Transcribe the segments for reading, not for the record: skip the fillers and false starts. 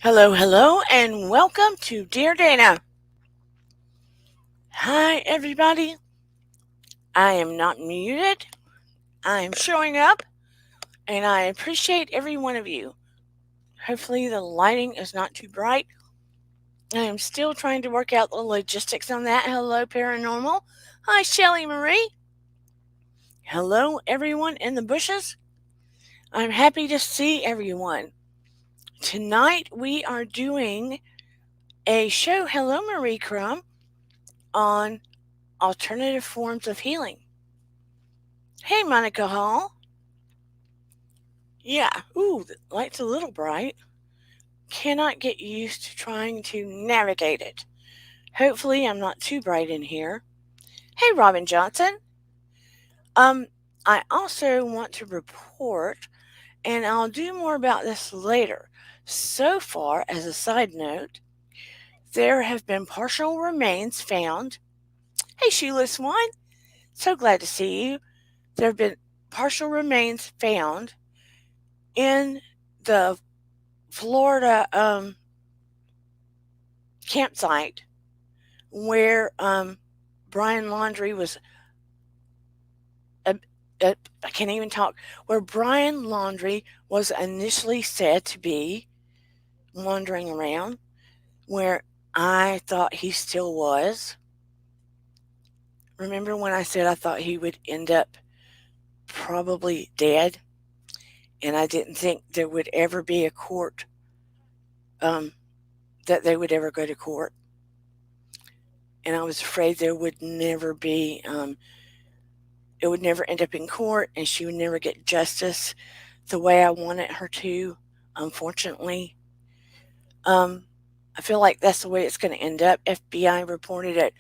Hello, hello, and welcome to Dear Dana. Hi, everybody. I am not muted. I am showing up, and I appreciate every one of you. Hopefully, the lighting is not too bright. I am still trying to work out the logistics on that. Hello, Paranormal. Hi, Shelly Marie. Hello, everyone in the bushes. I'm happy to see everyone. Tonight, we are doing a show, Hello, Marie Crumb, on alternative forms of healing. Hey, Monica Hall. Yeah, ooh, the light's a little bright. Cannot get used to trying to navigate it. Hopefully, I'm not too bright in here. Hey, Robin Johnson. Um, I also want to report, and I'll do more about this later. So far, as a side note, there have been partial remains found. Hey, Sheila Swan. So glad to see you. There have been partial remains found in the Florida campsite where Brian Laundrie was. Uh, I can't even talk. Where Brian Laundrie was initially said to be wandering around, where I thought he still was. Remember when I said I thought he would end up probably dead, and I didn't think there would ever be a court, um, that they would ever go to court, and I was afraid there would never be. It would never end up in court, and she would never get justice the way I wanted her to, unfortunately. Um, I feel like that's the way it's going to end up. FBI reported at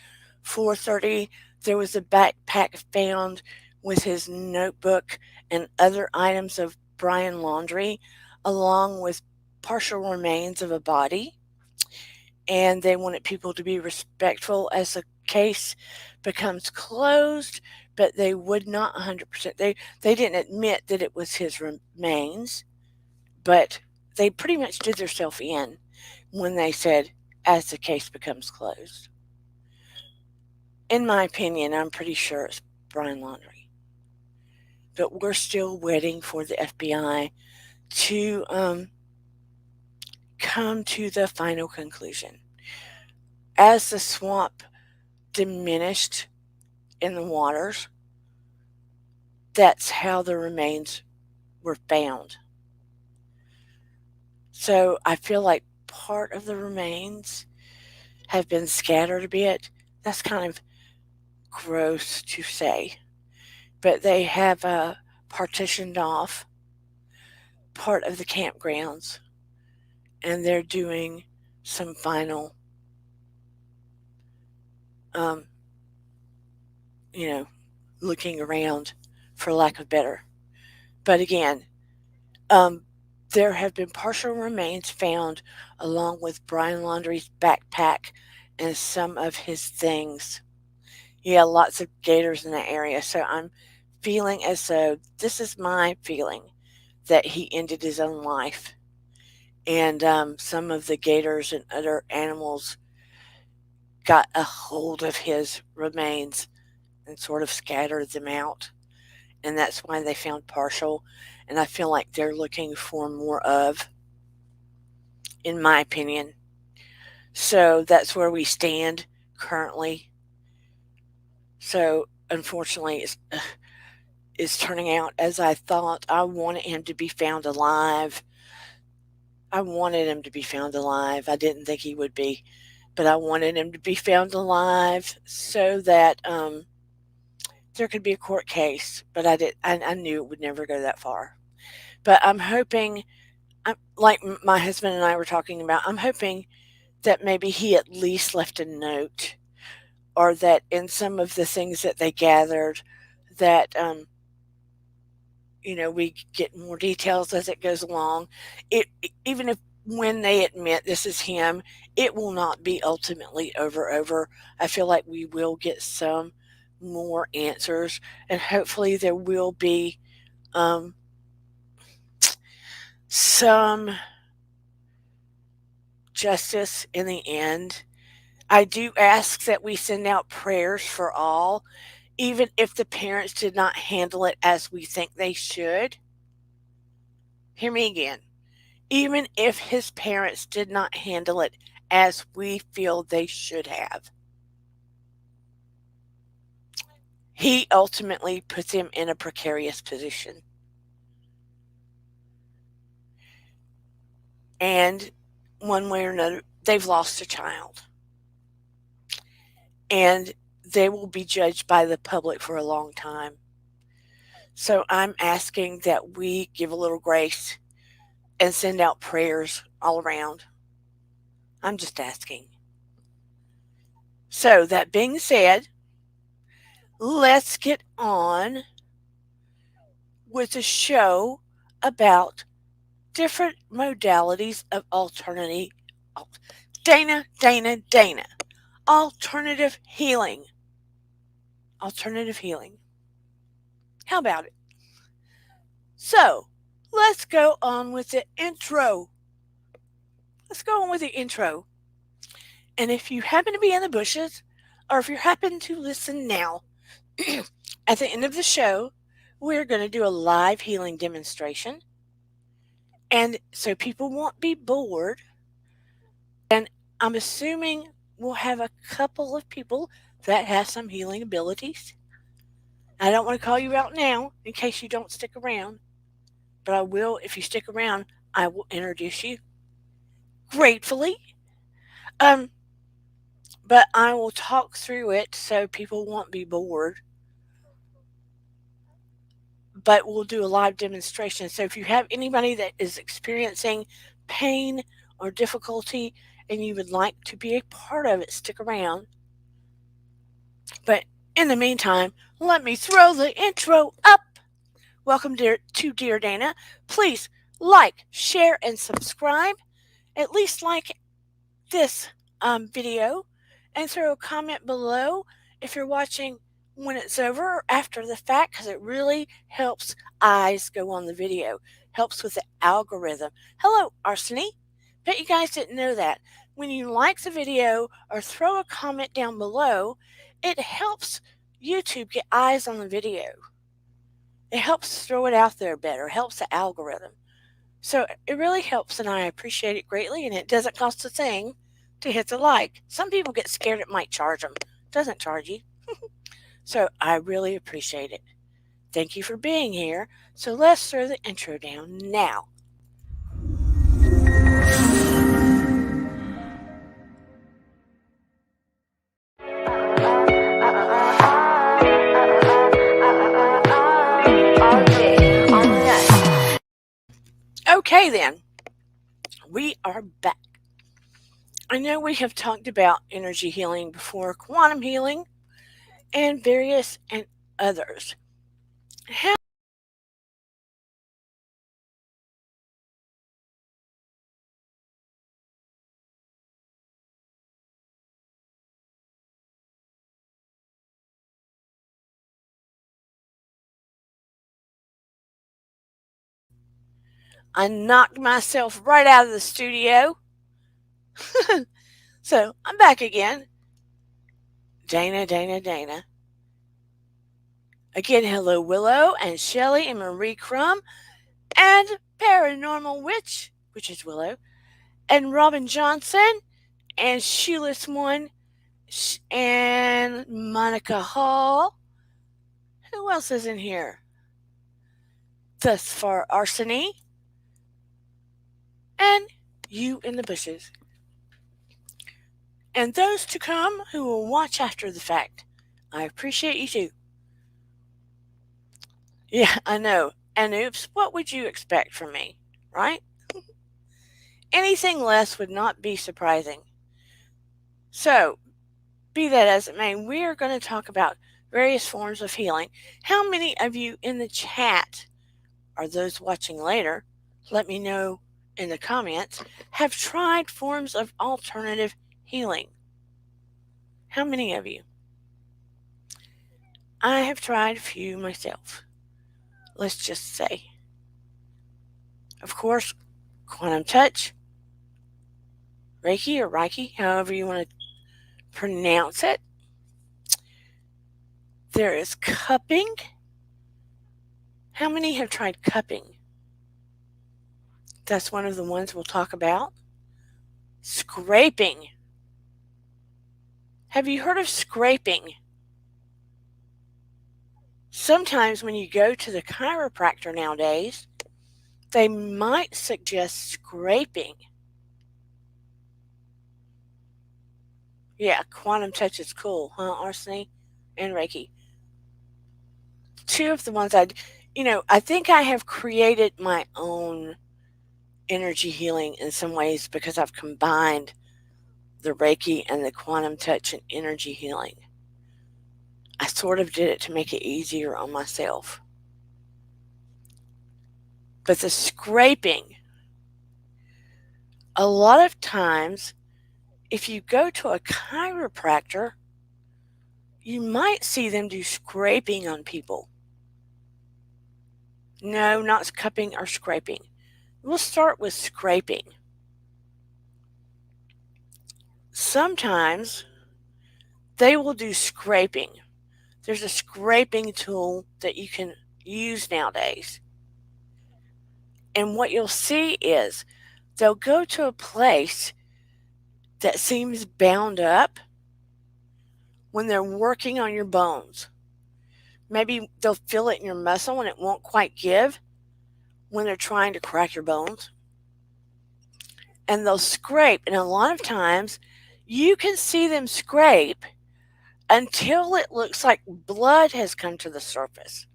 4:30 there was a backpack found with his notebook and other items of Brian Laundrie, along with partial remains of a body. And they wanted people to be respectful as the case becomes closed, but they would not 100%. They didn't admit that it was his remains, but they pretty much did themselves in when they said, as the case becomes closed. In my opinion, I'm pretty sure it's Brian Laundrie. But we're still waiting for the FBI to come to the final conclusion. As the swamp diminished in the waters, that's how the remains were found. So I feel like part of the remains have been scattered a bit. That's kind of gross to say, but they have partitioned off part of the campgrounds, and they're doing some final, um, you know, looking around, for lack of better. But again, um, there have been partial remains found along with Brian Laundrie's backpack and some of his things. Yeah, lots of gators in that area. So I'm feeling as though this is my feeling that he ended his own life. And some of the gators and other animals got a hold of his remains and sort of scattered them out. And that's why they found partial. And I feel like they're looking for more of, in my opinion. So that's where we stand currently. So unfortunately, it's turning out as I thought. I wanted him to be found alive. I wanted him to be found alive. I didn't think he would be, but I wanted him to be found alive so that there could be a court case. But I knew it would never go that far. But I'm hoping, like my husband and I were talking about, I'm hoping that maybe he at least left a note, or that in some of the things that they gathered, that we get more details as it goes along. It even if when they admit this is him, it will not be ultimately over. I feel like we will get some more answers, and hopefully there will be um, some justice in the end. I do ask that we send out prayers for all, even if the parents did not handle it as we think they should. Hear me again. Even if his parents did not handle it as we feel they should have, he ultimately puts him in a precarious position. And one way or another, they've lost a child. And they will be judged by the public for a long time. So I'm asking that we give a little grace and send out prayers all around. I'm just asking. So, that being said, let's get on with a show about different modalities of alternative. Dana. Alternative healing. Alternative healing. How about it? So, let's go on with the intro. And if you happen to be in the bushes, or if you happen to listen now, at the end of the show, we're going to do a live healing demonstration. And so people won't be bored. And I'm assuming we'll have a couple of people that have some healing abilities. I don't want to call you out now in case you don't stick around, but I will, if you stick around, I will introduce you gratefully. Um, but I will talk through it so people won't be bored. But we'll do a live demonstration. So if you have anybody that is experiencing pain or difficulty and you would like to be a part of it, stick around. But in the meantime, let me throw the intro up. Welcome to Dear Dana. Please like, share, and subscribe. At least like this video and throw a comment below if you're watching when it's over or after the fact, because it really helps eyes go on the video, helps with the algorithm. Hello, Arseny. Bet you guys didn't know that. When you like the video or throw a comment down below, it helps YouTube get eyes on the video. It helps throw it out there better, helps the algorithm. So it really helps, and I appreciate it greatly, and it doesn't cost a thing to hit the like. Some people get scared it might charge them. It doesn't charge you. So I really appreciate it. Thank you for being here. So let's throw the intro down now. Okay then, we are back. I know we have talked about energy healing before, quantum healing, and various and others. I knocked myself right out of the studio. So I'm back again. Dana. Again, hello, Willow and Shelly and Marie Crumb and Paranormal Witch, which is Willow, and Robin Johnson and Shoeless One and Monica Hall. Who else is in here? Thus far, Arseny and you in the bushes. And those to come who will watch after the fact. I appreciate you too. Yeah, I know. And oops, what would you expect from me, right? Anything less would not be surprising. So, be that as it may, we are going to talk about various forms of healing. How many of you in the chat, or those watching later, let me know in the comments, have tried forms of alternative healing? How many of you? I have tried a few myself. Let's just say. Of course, quantum touch, Reiki or Reiki, however you want to pronounce it. There is cupping. How many have tried cupping? That's one of the ones we'll talk about. Scraping. Have you heard of scraping? Sometimes when you go to the chiropractor nowadays, they might suggest scraping. Yeah, quantum touch is cool, huh, Arseny and Reiki? Two of the ones I think I have created my own energy healing in some ways because I've combined the Reiki and the quantum touch and energy healing. I sort of did it to make it easier on myself. But the scraping, a lot of times, if you go to a chiropractor, you might see them do scraping on people. No, not cupping or scraping. We'll start with scraping. Sometimes they will do scraping. There's a scraping tool that you can use nowadays. And what you'll see is they'll go to a place that seems bound up when they're working on your bones. Maybe they'll feel it in your muscle and it won't quite give when they're trying to crack your bones. And they'll scrape. And a lot of times you can see them scrape until it looks like blood has come to the surface,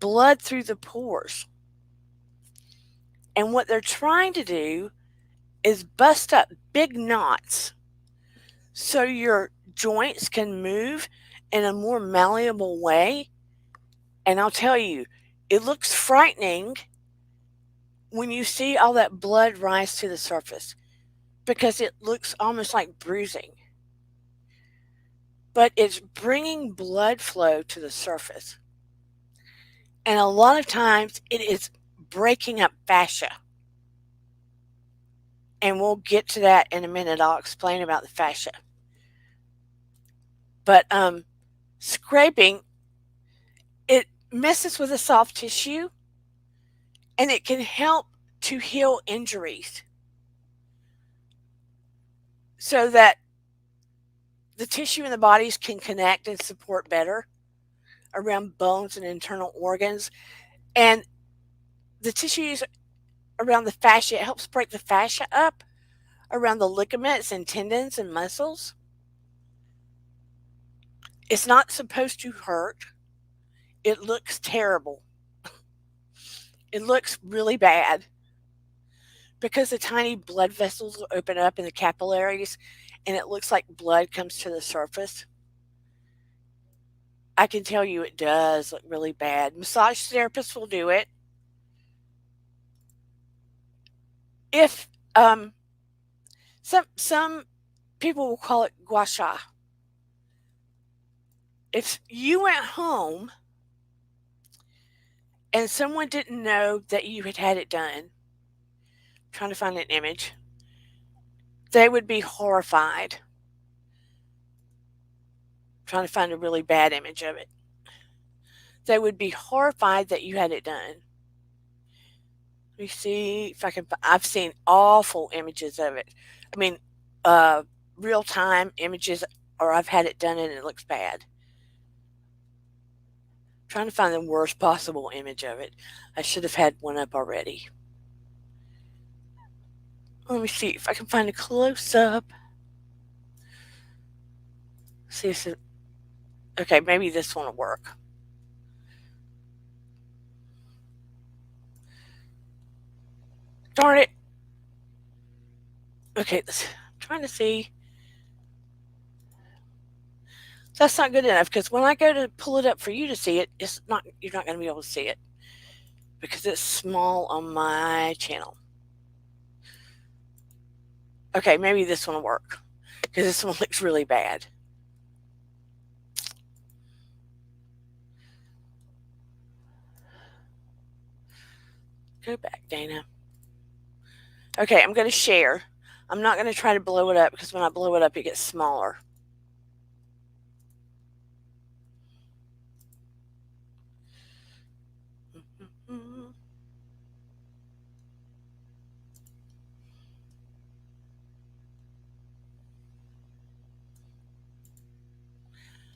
blood through the pores. And what they're trying to do is bust up big knots so your joints can move in a more malleable way. And I'll tell you, it looks frightening when you see all that blood rise to the surface because it looks almost like bruising. But it's bringing blood flow to the surface. And a lot of times it is breaking up fascia. And we'll get to that in a minute. I'll explain about the fascia. But scraping, it messes with the soft tissue and it can help to heal injuries so that the tissue in the bodies can connect and support better around bones and internal organs. And the tissues around the fascia, it helps break the fascia up around the ligaments and tendons and muscles. It's not supposed to hurt. It looks terrible. It looks really bad because the tiny blood vessels open up in the capillaries and it looks like blood comes to the surface. I can tell you it does look really bad. Massage therapists will do it. If some people will call it gua sha. If you went home and someone didn't know that you had had it done, trying to find an image, they would be horrified. Trying to find a really bad image of it. They would be horrified that you had it done. Let me see if I can. I've seen awful images of it. I mean, real time images, or I've had it done and it looks bad. Trying to find the worst possible image of it. I should have had one up already. Let me see if I can find a close up. See if it, okay, maybe this one will work. Darn it. Okay, I'm trying to see. That's not good enough because when I go to pull it up for you to see it, you're not going to be able to see it because it's small on my channel. Okay, maybe this one will work because this one looks really bad. Go back, Dana. Okay, I'm going to share. I'm not going to try to blow it up because when I blow it up, it gets smaller.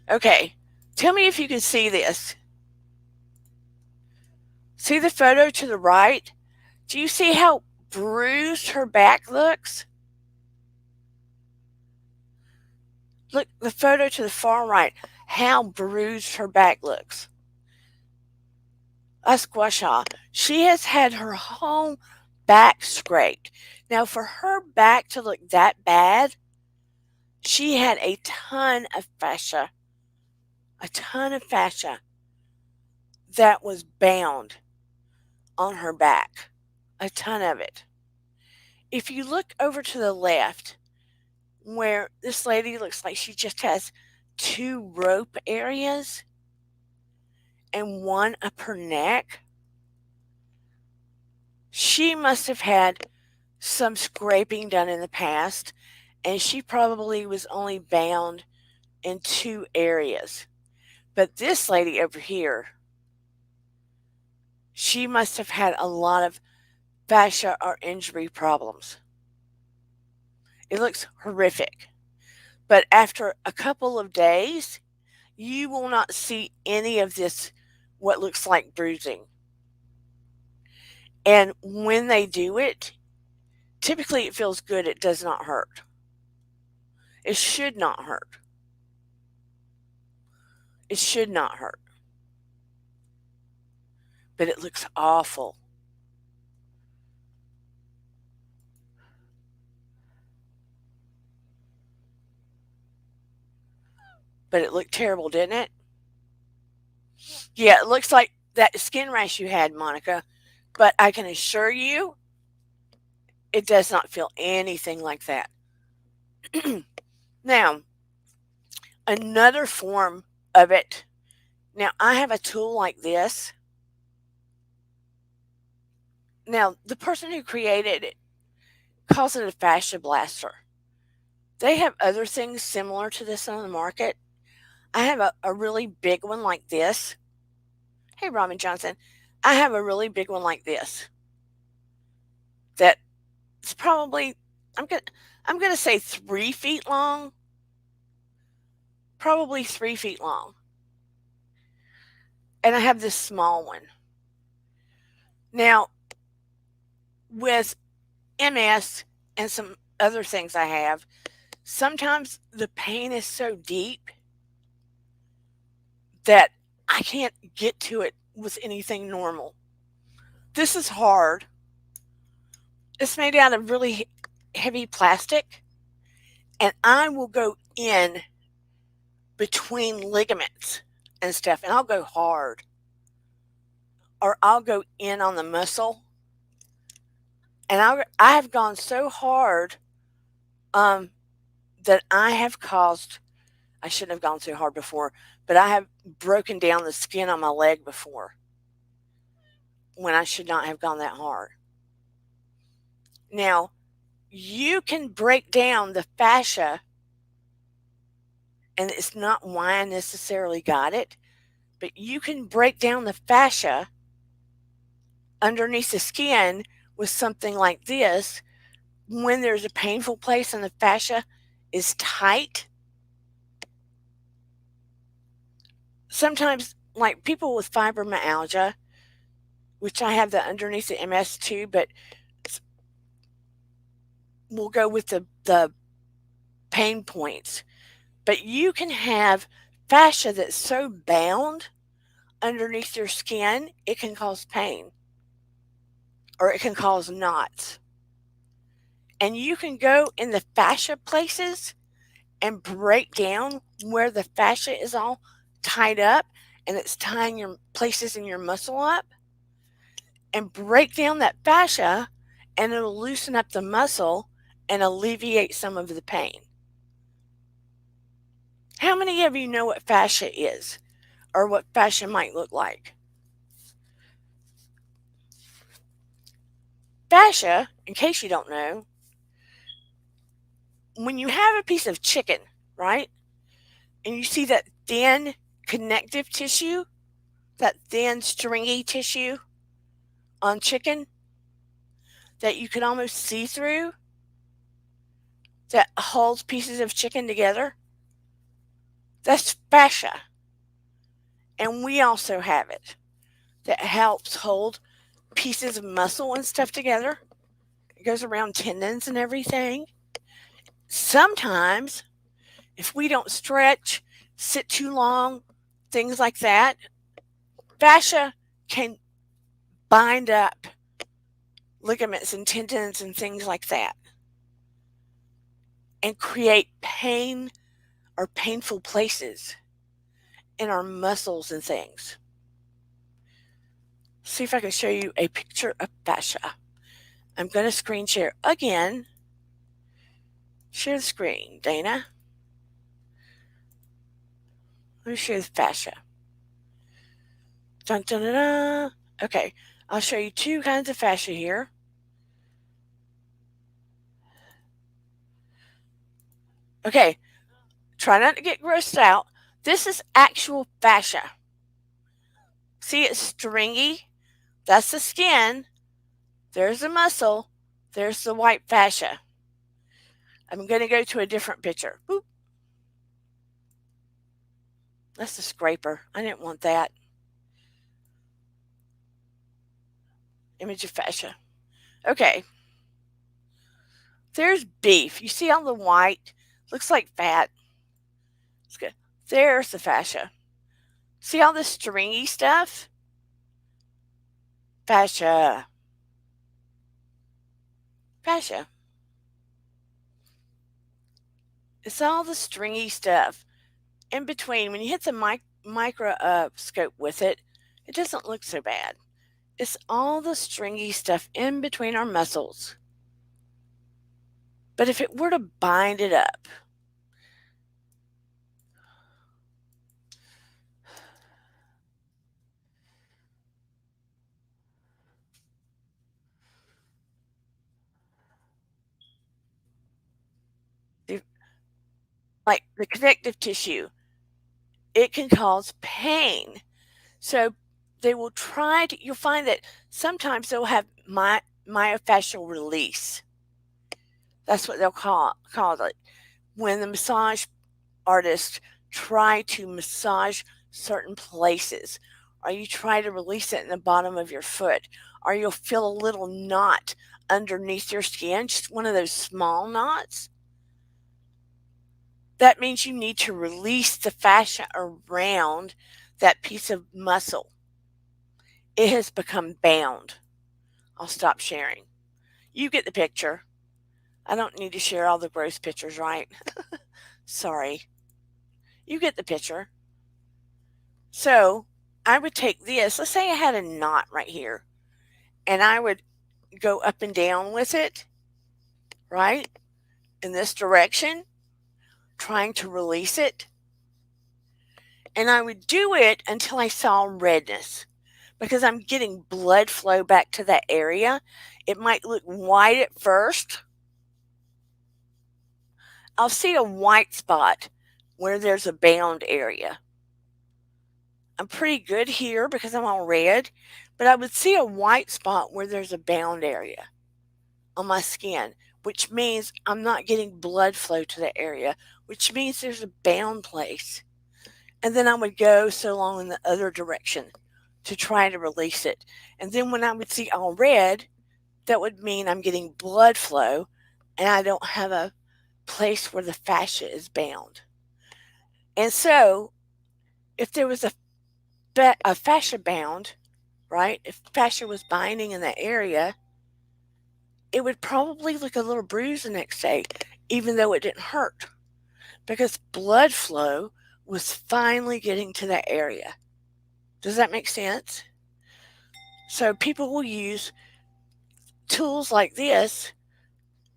Okay, tell me if you can see this. See the photo to the right? Do you see how bruised her back looks? Look, the photo to the far right, how bruised her back looks. A squashaw. She has had her whole back scraped. Now, for her back to look that bad, she had a ton of fascia that was bound on her back. A ton of it. If you look over to the left, where this lady looks like she just has 2 rope areas and one up her neck, she must have had some scraping done in the past, and she probably was only bound in 2 areas. But this lady over here, she must have had a lot of fascia or injury problems. It looks horrific. But after a couple of days, you will not see any of this, what looks like bruising. And when they do it, typically it feels good. It does not hurt. It should not hurt. It should not hurt. But it looks awful. But it looked terrible, didn't it? Yeah, it looks like that skin rash you had, Monica. But I can assure you, it does not feel anything like that. Now, another form of it. Now, I have a tool like this. Now, the person who created it calls it a fascia blaster. They have other things similar to this on the market. I have a really big one like this. Hey, Robin Johnson. I have a really big one like this. That's probably, I'm gonna say 3 feet long. Probably 3 feet long. And I have this small one. Now, with MS and some other things I have, sometimes the pain is so deep that I can't get to it with anything normal. This is hard. It's made out of really heavy plastic, and I will go in between ligaments and stuff, and I'll go hard. Or I'll go in on the muscle, and I have gone so hard that I have caused, I shouldn't have gone so hard before, but I have broken down the skin on my leg before when I should not have gone that hard. Now, you can break down the fascia, and it's not why I necessarily got it, but you can break down the fascia underneath the skin with something like this when there's a painful place and the fascia is tight. Sometimes, like people with fibromyalgia, which I have that underneath the MS too, but we'll go with the pain points. But you can have fascia that's so bound underneath your skin, it can cause pain or it can cause knots. And you can go in the fascia places and break down where the fascia is all tied up and it's tying your places in your muscle up, and break down that fascia, and it'll loosen up the muscle and alleviate some of the pain. How many of you know what fascia is or what fascia might look like? Fascia, in case you don't know, when you have a piece of chicken, right, and you see that thin connective tissue, that thin stringy tissue on chicken that you can almost see through, that holds pieces of chicken together, that's fascia. And we also have it that helps hold pieces of muscle and stuff together. It goes around tendons and everything. Sometimes, if we don't stretch, sit too long, things like that, fascia can bind up ligaments and tendons and things like that and create pain or painful places in our muscles and things. See if I can show you a picture of fascia. I'm going to screen share again. Share the screen, Dana. Let me share the fascia. Dun, dun, dun, dun. Okay, I'll show you two kinds of fascia here. Okay, try not to get grossed out. This is actual fascia. See, it's stringy. That's the skin. There's the muscle. There's the white fascia. I'm going to go to a different picture. Boop. That's the scraper. I didn't want that. Image of fascia. Okay. There's beef. You see all the white? Looks like fat. It's good. There's the fascia. See all this stringy stuff? Fascia. Fascia. It's all the stringy stuff in between. When you hit the microscope with it, it doesn't look so bad. It's all the stringy stuff in between our muscles. But if it were to bind it up, like the connective tissue, it can cause pain. So they will try to, you'll find that sometimes they'll have myofascial release. That's what they'll call it. When the massage artists try to massage certain places, or you try to release it in the bottom of your foot, or you'll feel a little knot underneath your skin, just one of those small knots. That means you need to release the fascia around that piece of muscle. It has become bound. I'll stop sharing. You get the picture. I don't need to share all the gross pictures, right? Sorry. You get the picture. So I would take this. Let's say I had a knot right here, and I would go up and down with it, right? In this direction, trying to release it. And I would do it until I saw redness because I'm getting blood flow back to that area. It might look white at first. I'll see a white spot where there's a bound area. I'm pretty good here because I'm all red, but I would see a white spot where there's a bound area on my skin, which means I'm not getting blood flow to the area, which means there's a bound place. And then I would go so long in the other direction to try to release it. And then when I would see all red, that would mean I'm getting blood flow and I don't have a place where the fascia is bound. And so if there was a fascia bound, right? If fascia was binding in that area, it would probably look a little bruised the next day, even though it didn't hurt, because blood flow was finally getting to that area. Does that make sense? So people will use tools like this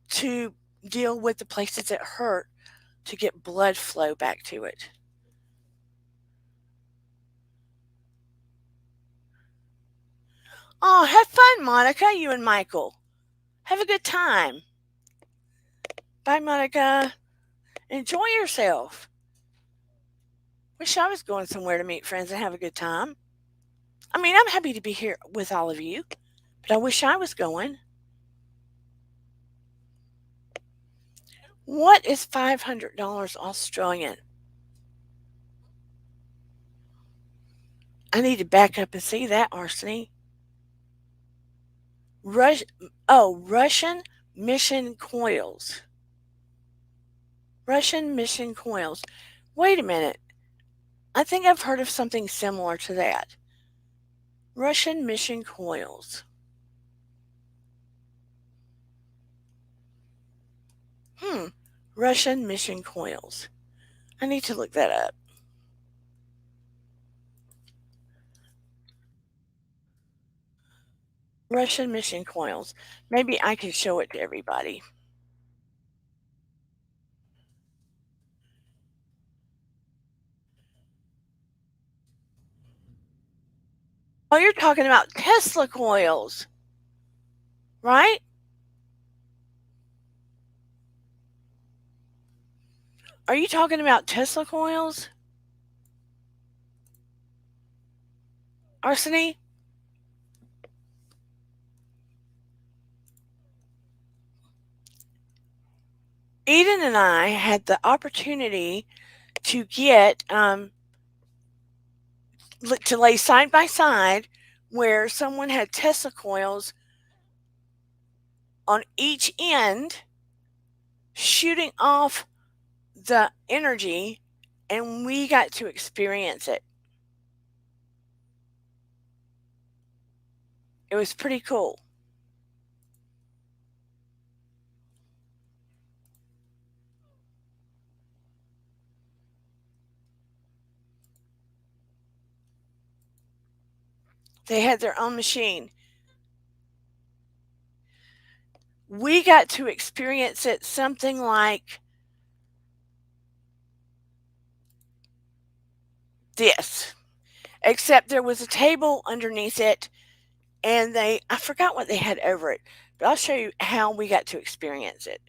to deal with the places that hurt to get blood flow back to it. Oh, have fun, Monica, you and Michael. Have a good time. Bye, Monica. Enjoy yourself. Wish I was going somewhere to meet friends and have a good time. I mean, I'm happy to be here with all of you, but I wish I was going. What is $500 Australian? I need to back up and see that, Arseny. Russian mission coils. Russian mission coils. Wait a minute. I think I've heard of something similar to that. Russian mission coils. Russian mission coils. I need to look that up. Russian mission coils. Maybe I can show it to everybody. Oh, you're talking about Tesla coils, right? Are you talking about Tesla coils? Arseny? Eden and I had the opportunity to get to lay side by side where someone had Tesla coils on each end shooting off the energy, and we got to experience it. It was pretty cool. They had their own machine. We got to experience it something like this, except there was a table underneath it, and I forgot what they had over it, but I'll show you how we got to experience it.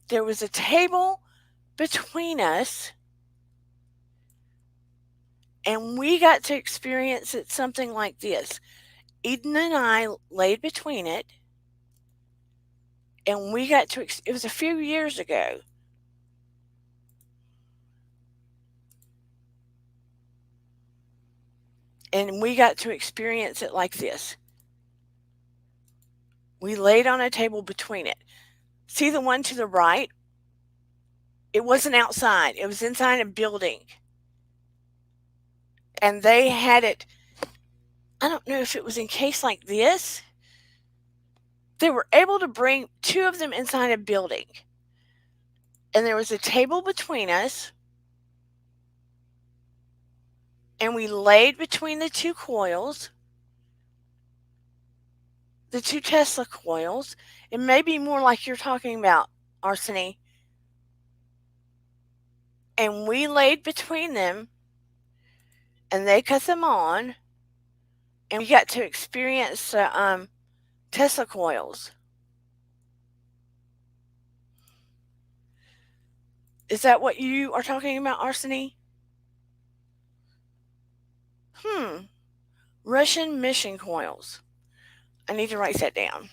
There was a table between us, and we got to experience it something like this. Eden and I laid between it, and we got to, it was a few years ago. And we got to experience it like this. We laid on a table between it. See the one to the right? It wasn't outside, it was inside a building. And they had it, I don't know if it was encased like this. They were able to bring two of them inside a building. And there was a table between us. And we laid between the two coils, the two Tesla coils. It may be more like you're talking about, Arseny. And we laid between them, and they cut them on, and we got to experience the Tesla coils. Is that what you are talking about, Arseny? Russian mission coils. I need to write that down.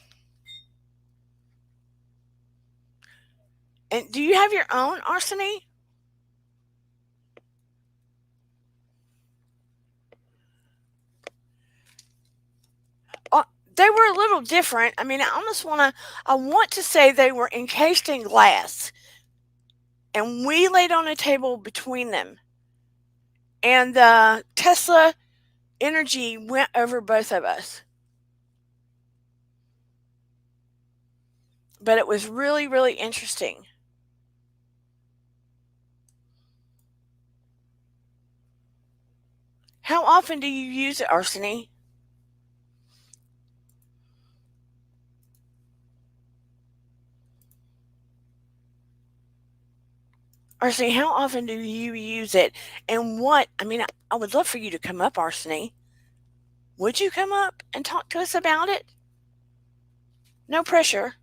And do you have your own, Arseny? They were a little different. I mean, I want to say they were encased in glass. And we laid on a table between them. And the Tesla energy went over both of us. But it was really, really interesting. How often do you use it, Arseny? Arseny, how often do you use it? And what, I mean, I would love for you to come up, Arseny. Would you come up and talk to us about it? No pressure.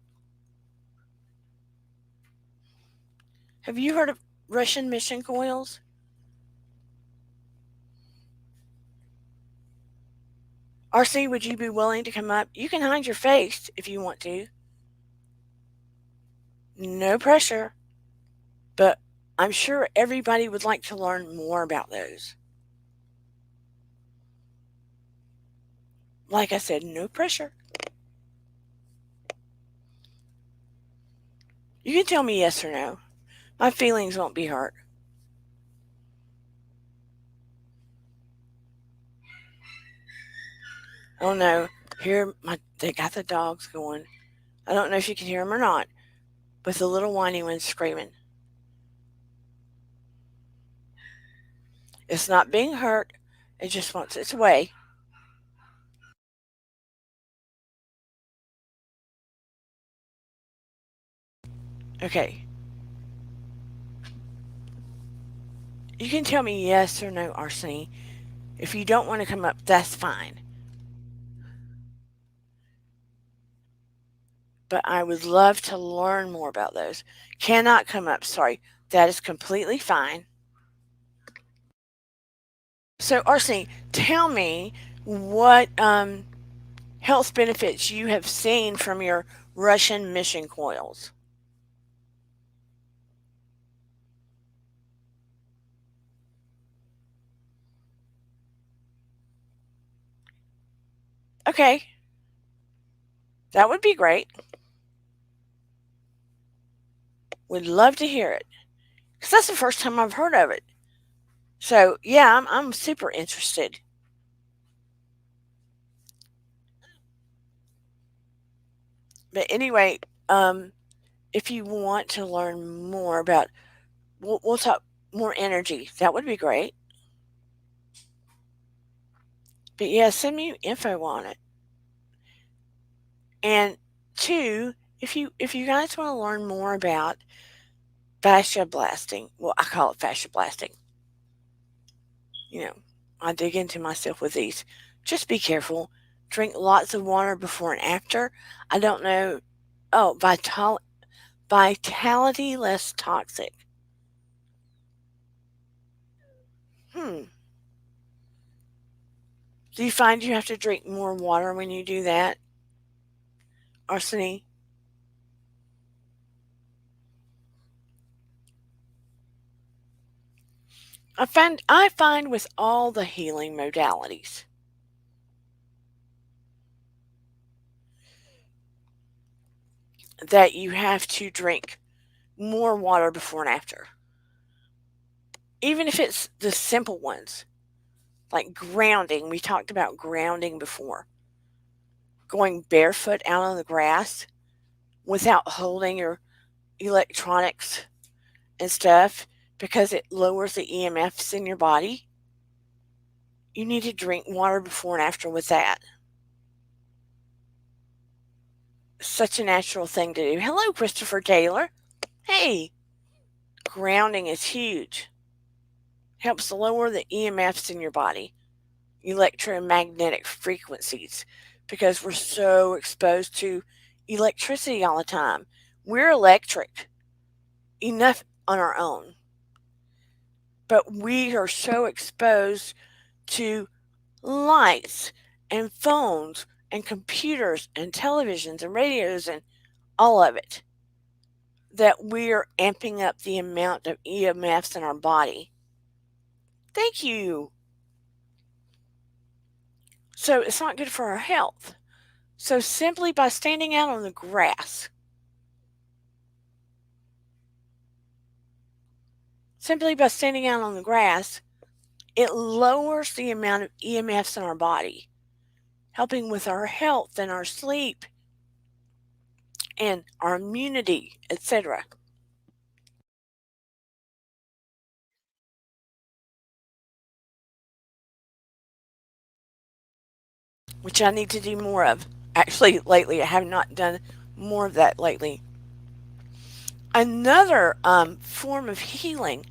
Have you heard of Russian mission coils? RC, would you be willing to come up? You can hide your face if you want to. No pressure. But I'm sure everybody would like to learn more about those. Like I said, no pressure. You can tell me yes or no. My feelings won't be hurt. Oh no, they got the dogs going. I don't know if you can hear them or not, but the little whiny one's screaming. It's not being hurt, it just wants its way. Okay. You can tell me yes or no, Arseny. If you don't want to come up, that's fine. But I would love to learn more about those. Cannot come up, sorry. That is completely fine. So, Arseny, tell me what health benefits you have seen from your Russian mission coils. Okay, that would be great. Would love to hear it because that's the first time I've heard of it. So, yeah, I'm super interested. But anyway, if you want to learn more about, we'll talk more energy. That would be great. But yeah, send me info on it. And two, if you guys want to learn more about fascia blasting, well, I call it fascia blasting. I dig into myself with these. Just be careful. Drink lots of water before and after. I don't know. Oh, vitality less toxic. Hmm. Do you find you have to drink more water when you do that, Arseny? I find with all the healing modalities that you have to drink more water before and after. Even if it's the simple ones, like grounding. We talked about grounding before. Going barefoot out on the grass without holding your electronics and stuff because it lowers the EMFs in your body. You need to drink water before and after with that. Such a natural thing to do. Hello, Christopher Taylor. Hey, grounding is huge. Helps lower the EMFs in your body, electromagnetic frequencies, because we're so exposed to electricity all the time. We're electric enough on our own, but we are so exposed to lights and phones and computers and televisions and radios and all of it that we're amping up the amount of EMFs in our body. Thank you. So it's not good for our health. So simply by standing out on the grass, it lowers the amount of EMFs in our body, helping with our health and our sleep and our immunity, etc. Which I need to do more of. Actually, lately, I have not done more of that lately. Another form of healing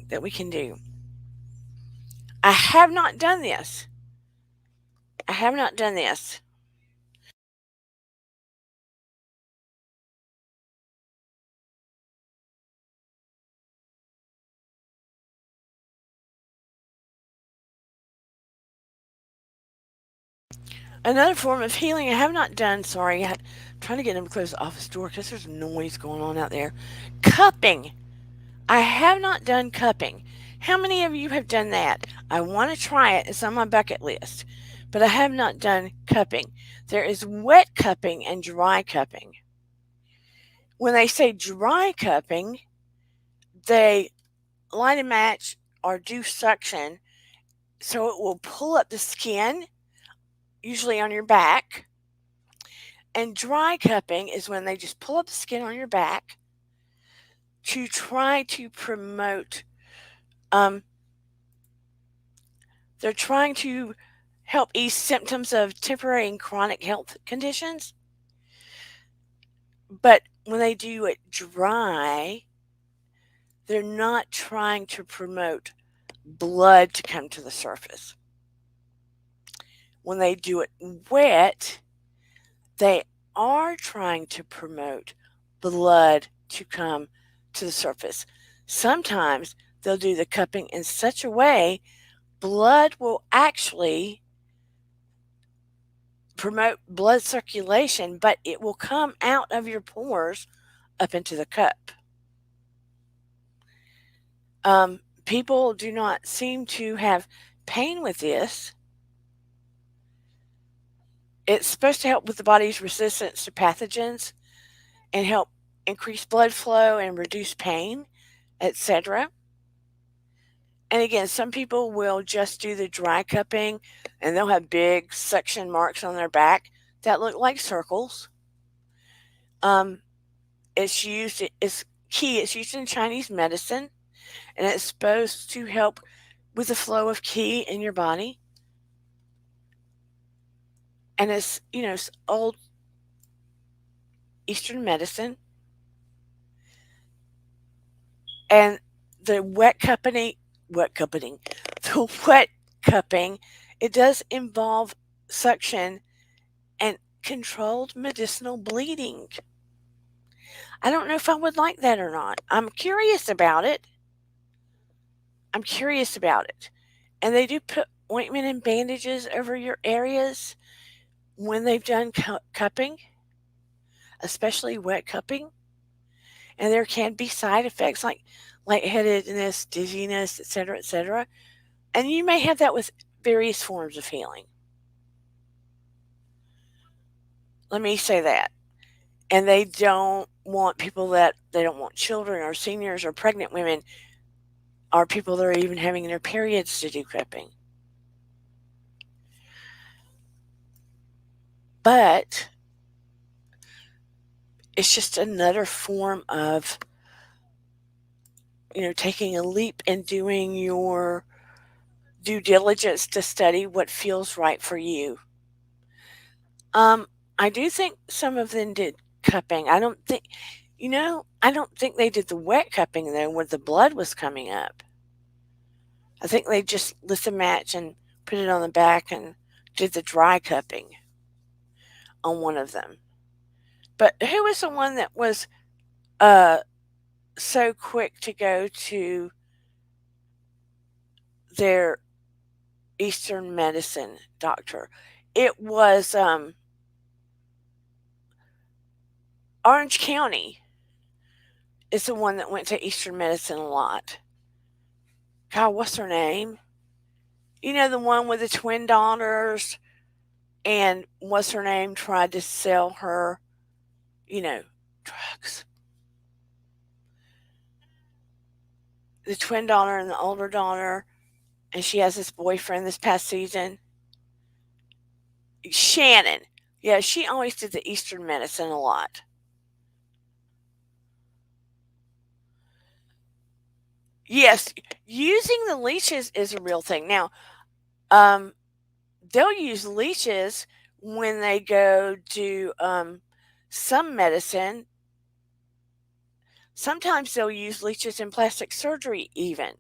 that we can do. I have not done this. I have not done this. Another form of healing I have not done, sorry, I'm trying to get him to close the office door because there's noise going on out there. Cupping. I have not done cupping. How many of you have done that? I want to try it. It's on my bucket list. But I have not done cupping. There is wet cupping and dry cupping. When they say dry cupping, they light a match or do suction so it will pull up the skin, usually on your back. And dry cupping is when they just pull up the skin on your back to try to promote, um, they're trying to help ease symptoms of temporary and chronic health conditions. But when they do it dry, they're not trying to promote blood to come to the surface. When they do it wet, they are trying to promote blood to come to the surface. Sometimes they'll do the cupping in such a way blood will actually promote blood circulation, but it will come out of your pores up into the cup. People do not seem to have pain with this. It's supposed to help with the body's resistance to pathogens and help increase blood flow and reduce pain, etc. And again, some people will just do the dry cupping and they'll have big suction marks on their back that look like circles. It's used in Chinese medicine, and it's supposed to help with the flow of qi in your body. And it's old Eastern medicine. And the the wet cupping, it does involve suction and controlled medicinal bleeding. I don't know if I would like that or not. I'm curious about it. And they do put ointment and bandages over your areas when they've done cupping, especially wet cupping. And there can be side effects like lightheadedness, dizziness, etc., etc. And you may have that with various forms of healing. Let me say that. And they don't want they don't want children or seniors or pregnant women or people that are even having their periods to do cupping. But it's just another form of, taking a leap and doing your due diligence to study what feels right for you. I do think some of them did cupping. I don't think they did the wet cupping though, where the blood was coming up. I think they just lit the match and put it on the back and did the dry cupping on one of them. But who was the one that was so quick to go to their Eastern medicine doctor? It was Orange County is the one that went to Eastern medicine a lot. God, what's her name? The one with the twin daughters, and what's her name tried to sell her, drugs. The twin daughter and the older daughter, and she has this boyfriend this past season. Shannon. Yeah, she always did the Eastern medicine a lot. Yes, using the leeches is a real thing. Now, they'll use leeches when they go do some medicine. Sometimes they'll use leeches in plastic surgery even.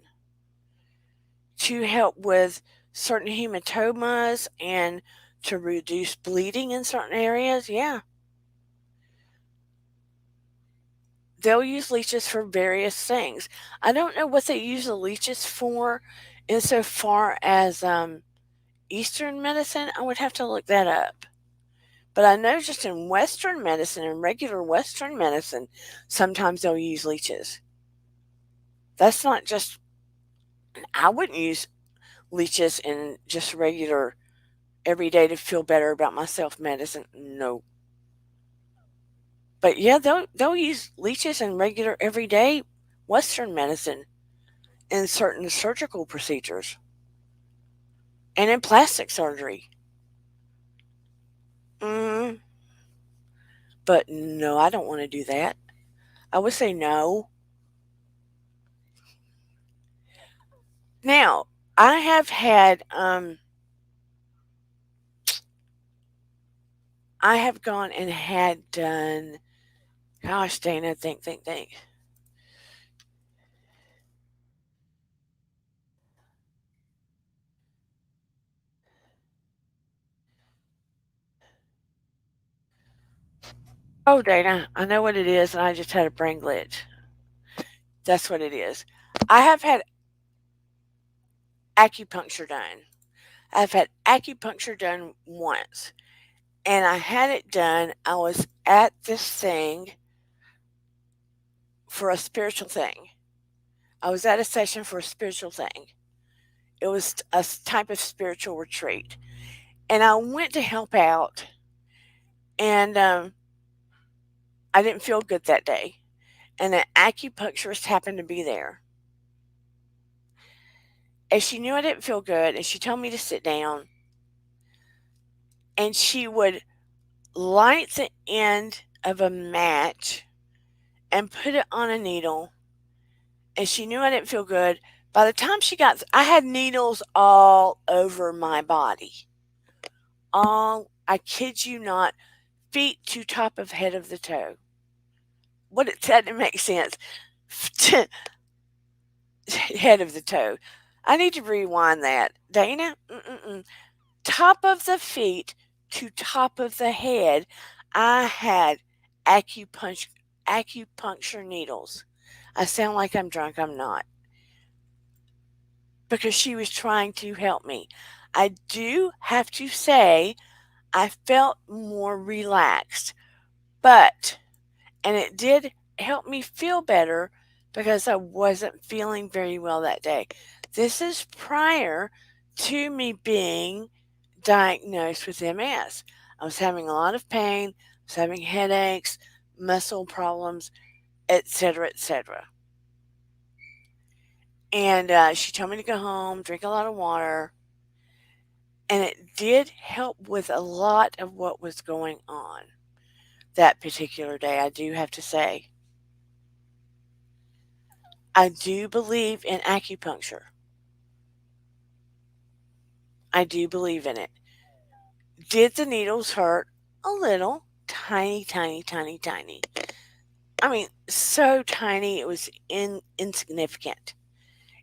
to help with certain hematomas and to reduce bleeding in certain areas. Yeah, they'll use leeches for various things. I don't know what they use the leeches for insofar as Eastern medicine. I would have to look that up. But I know just in Western medicine and regular Western medicine, sometimes they'll use leeches. That's not just, I wouldn't use leeches in just regular every day to feel better about myself medicine. No. But yeah, they'll use leeches in regular everyday Western medicine in certain surgical procedures and in plastic surgery. Mm, but no, I don't want to do that. I would say no. Now, I have had I have gone and had done, gosh, Dana, think. Oh, Dana, I know what it is, and I just had a brain glitch. That's what it is. I have had acupuncture done. I've had acupuncture done once, and I had it done. I was at this thing for a spiritual thing. I was at a session for a spiritual thing. It was a type of spiritual retreat. And I went to help out, and I didn't feel good that day. And an acupuncturist happened to be there. And she knew I didn't feel good, and she told me to sit down. And she would light the end of a match and put it on a needle. And she knew I didn't feel good. By the time she got, I had needles all over my body. All, I kid you not, feet to top of head of the toe. What it said to make sense. Head of the toe. I need to rewind that. Dana? Mm-mm-mm. Top of the feet to top of the head, I had acupuncture, acupuncture needles. I sound like I'm drunk. I'm not. Because she was trying to help me. I do have to say, I felt more relaxed, but, and it did help me feel better because I wasn't feeling very well that day. This is prior to me being diagnosed with MS. I was having a lot of pain, I was having headaches, muscle problems, etc., etc. And she told me to go home, drink a lot of water, and it did help with a lot of what was going on that particular day, I do have to say. I do believe in acupuncture. I do believe in it. Did the needles hurt? A little. Tiny, tiny, tiny, tiny. I mean, so tiny it was insignificant.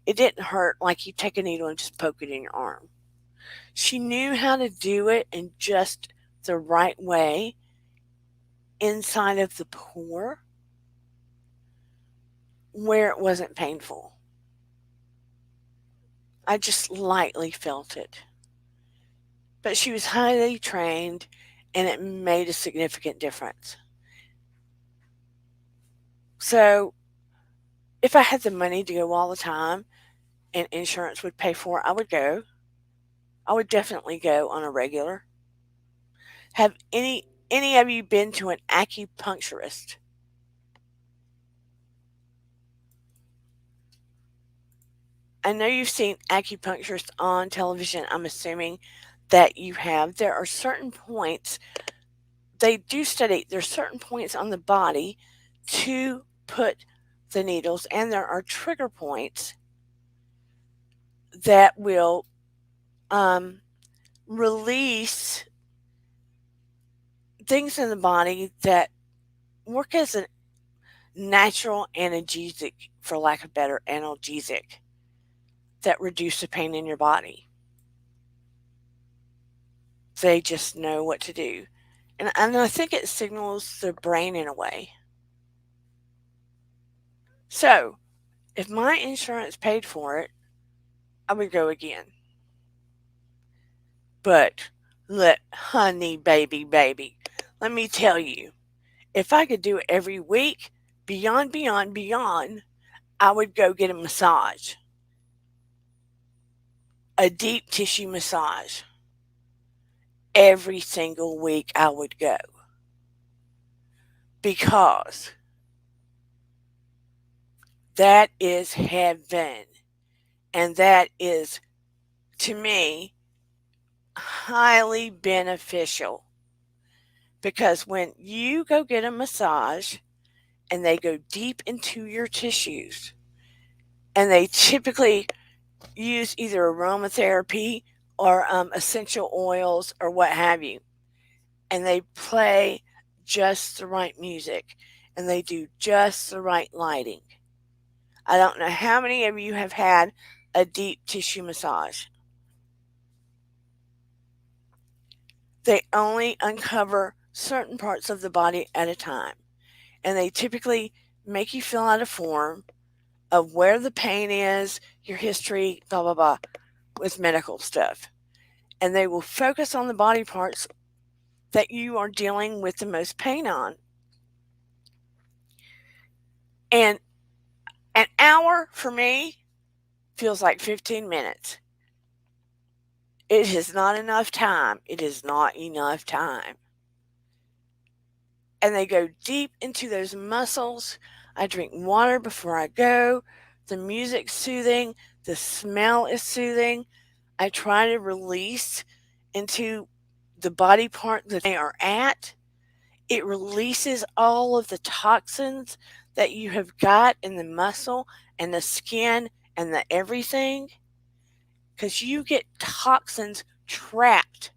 It didn't hurt like you take a needle and just poke it in your arm. She knew how to do it in just the right way inside of the pore where it wasn't painful. I just lightly felt it. But she was highly trained and it made a significant difference. So, if I had the money to go all the time and insurance would pay for it, I would go. I would definitely go on a regular. Have any of you been to an acupuncturist? I know you've seen acupuncturists on television. I'm assuming that you have. There are certain points, they do study, there's certain points on the body to put the needles, and there are trigger points that will um, release things in the body that work as a natural analgesic, for lack of better, analgesic. that reduce the pain in your body. They just know what to do. And I think it signals the brain in a way. So, if my insurance paid for it, I would go again. But honey, baby, let me tell you, if I could do it every week, beyond, I would go get a massage, a deep tissue massage. Every single week I would go because that is heaven. And that is, to me, highly beneficial. Because when you go get a massage and they go deep into your tissues, and they typically use either aromatherapy or essential oils or what have you, and they play just the right music and they do just the right lighting. I don't know how many of you have had a deep tissue massage. They only uncover certain parts of the body at a time, and they typically make you fill out a form of where the pain is, your history, blah, blah, blah, with medical stuff. And they will focus on the body parts that you are dealing with the most pain on. And an hour for me feels like 15 minutes. It is not enough time. It is not enough time. And they go deep into those muscles. I drink water before I go. The music's soothing. The smell is soothing. I try to release into the body part that they are at. It releases all of the toxins that you have got in the muscle and the skin and the everything. Because you get toxins trapped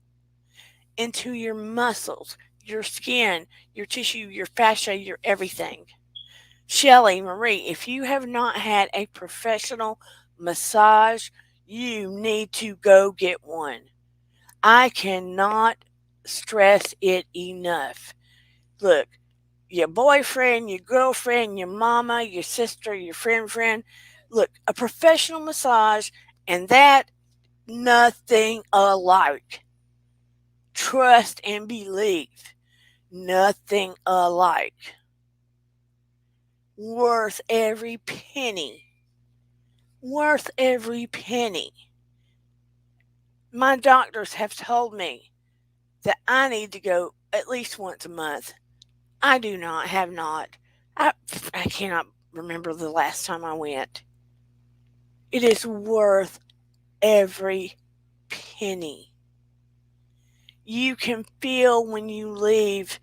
into your muscles, your skin, your tissue, your fascia, your everything. Shelly, Marie, if you have not had a professional massage, you need to go get one. I cannot stress it enough. Look, your boyfriend, your girlfriend, your mama, your sister, your friend, look, a professional massage, and that nothing alike. Trust and believe. Nothing alike. Worth every penny. Worth every penny. My doctors have told me that I need to go at least once a month. I do not, have not. I cannot remember the last time I went. It is worth every penny. You can feel when you leave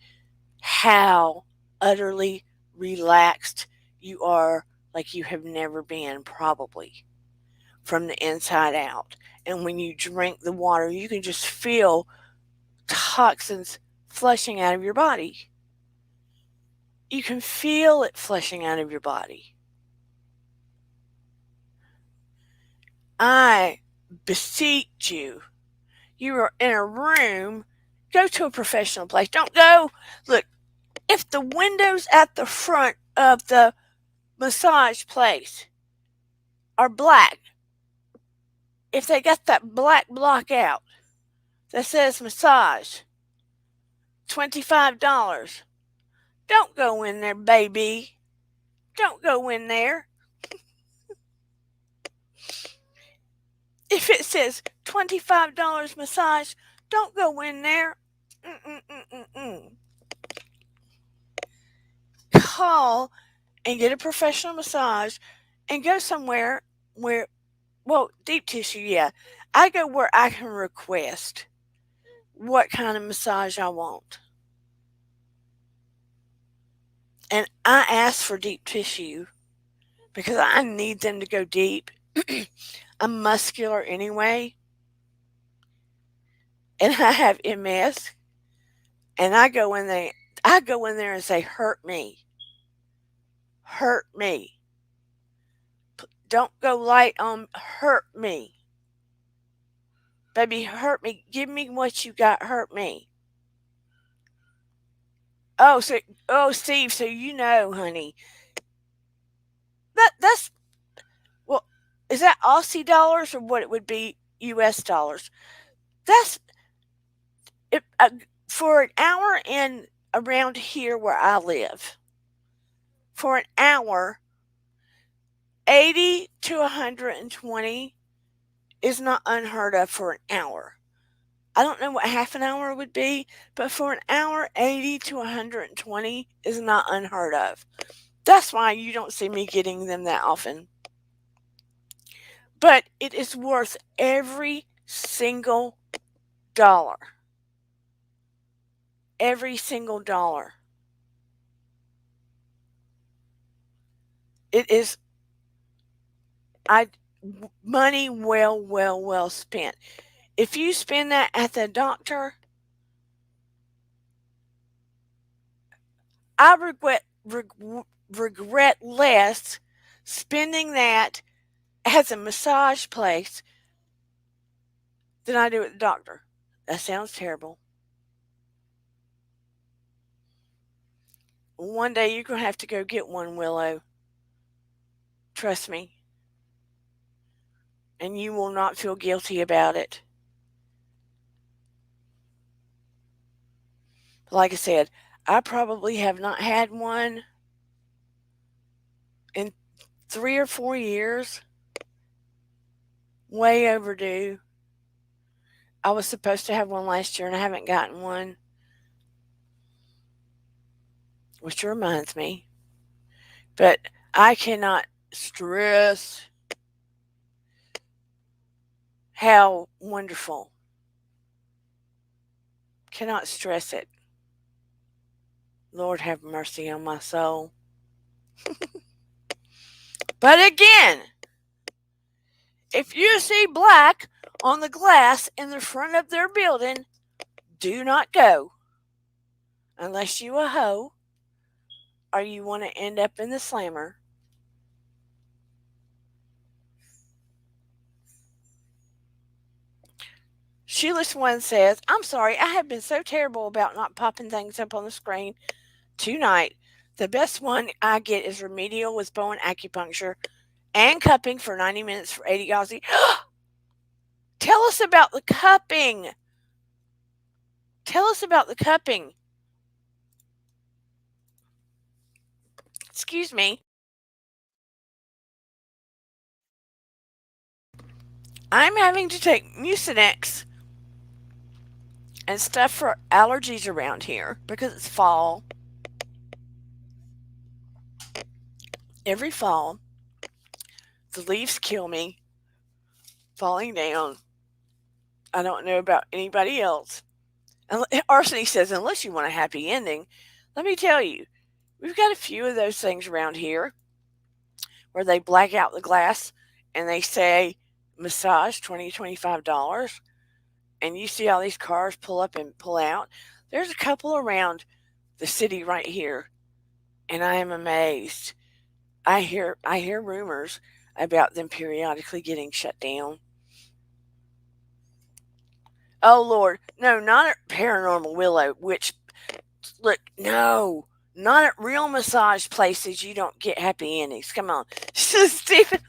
how utterly relaxed you are, like you have never been, probably, from the inside out. And when you drink the water, you can just feel toxins flushing out of your body. You can feel it flushing out of your body. I beseech you, you are in a room, go to a professional place. Don't go, look, if the windows at the front of the massage place are black, if they got that black block out that says massage, $25, don't go in there, baby. Don't go in there. If it says $25 massage, don't go in there. Mm-mm-mm-mm-mm. Call and get a professional massage and go somewhere where, well, deep tissue, yeah. I go where I can request what kind of massage I want. And I ask for deep tissue because I need them to go deep. I'm muscular anyway, and I have MS, and I go in there and say, hurt me. Hurt me. Don't go light on hurt me. Baby, hurt me. Give me what you got. Hurt me. Oh, so Steve, so you know, honey. That's well, is that Aussie dollars or what it would be US dollars? That's it, for an hour in around here where I live. For an hour, 80 to 120 is not unheard of for an hour. I don't know what half an hour would be, but for an hour, 80 to 120 is not unheard of. That's why you don't see me getting them that often. But it is worth every single dollar. Every single dollar. It is money well spent. If you spend that at the doctor, I regret less spending that as a massage place than I do at the doctor. That sounds terrible. One day you're going to have to go get one, Willow. Trust me. And you will not feel guilty about it. Like I said, I probably have not had one in 3 or 4 years. Way overdue. I was supposed to have one last year and I haven't gotten one. Which reminds me. But I cannot stress how wonderful. Cannot stress it. Lord have mercy on my soul. But again, if you see black on the glass in the front of their building, do not go. Unless you a hoe or you want to end up in the slammer. Shoeless One says, I'm sorry, I have been so terrible about not popping things up on the screen tonight. The best one I get is remedial with bow and acupuncture and cupping for 90 minutes for 80 Aussie. Tell us about the cupping. Tell us about the cupping. Excuse me. I'm having to take Mucinex and stuff for allergies around here because it's fall. Every fall, the leaves kill me falling down. I don't know about anybody else. Arseny says, unless you want a happy ending, let me tell you, we've got a few of those things around here where they black out the glass and they say massage $20, $25. And you see all these cars pull up and pull out. There's a couple around the city right here, and I am amazed. I hear rumors about them periodically getting shut down. Oh Lord, no, not at Paranormal Willow. Which, look, no, not at real massage places. You don't get happy endings. Come on, Stephen.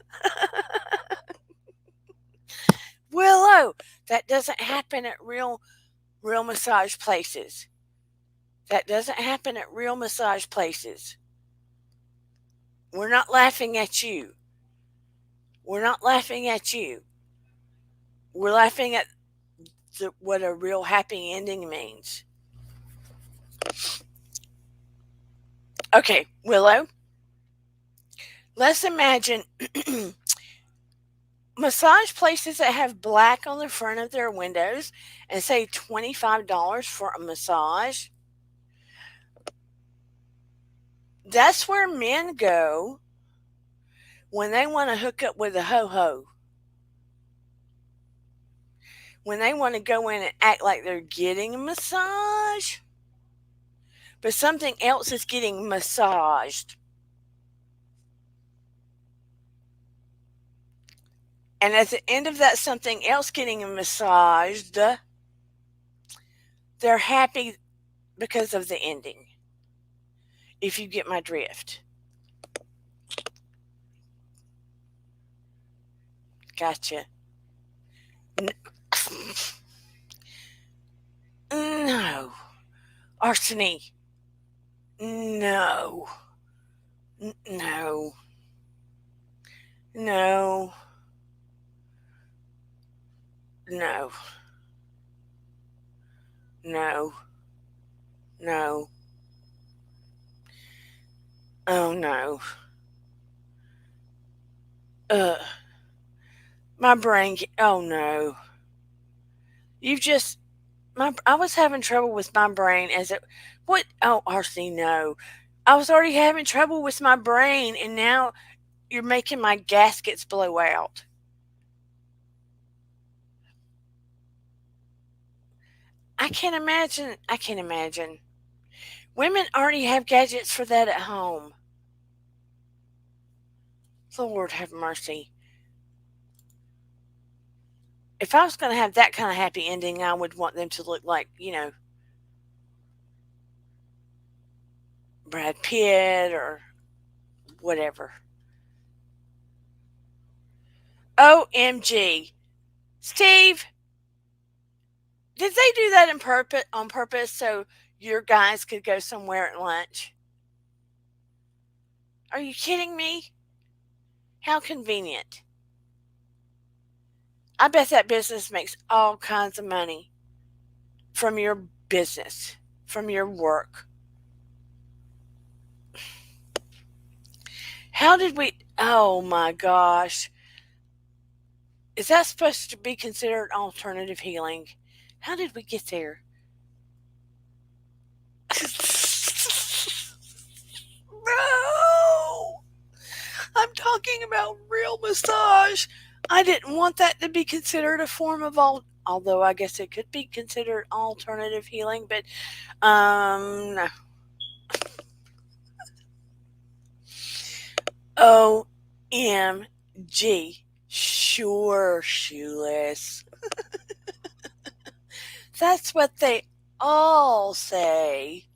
Willow, that doesn't happen at real massage places. That doesn't happen at real massage places. We're not laughing at you. We're not laughing at you. We're laughing at what a real happy ending means. Okay, Willow, let's imagine massage places that have black on the front of their windows and say $25 for a massage. That's where men go when they want to hook up with a ho-ho. When they want to go in and act like they're getting a massage, but something else is getting massaged. And at the end of that something else getting massaged, they're happy because of the ending, if you get my drift. Gotcha. N- no. Arseny. No. No. No. No. No. No. Oh no. Uh, my brain. Oh no. You've just I was having trouble with my brain as it. What? Oh, RC, no. I was already having trouble with my brain, and now you're making my gaskets blow out. I can't imagine. I can't imagine. Women already have gadgets for that at home. Lord have mercy. If I was going to have that kind of happy ending, I would want them to look like, Brad Pitt or whatever. OMG. Steve, did they do that on purpose so your guys could go somewhere at lunch? Are you kidding me? How convenient. I bet that business makes all kinds of money from your business, from your work. How did we? Oh my gosh. Is that supposed to be considered alternative healing? How did we get there? No! I'm talking about real massage. I didn't want that to be considered a form of although I guess it could be considered alternative healing, but no. OMG. Sure, shoeless. That's what they all say.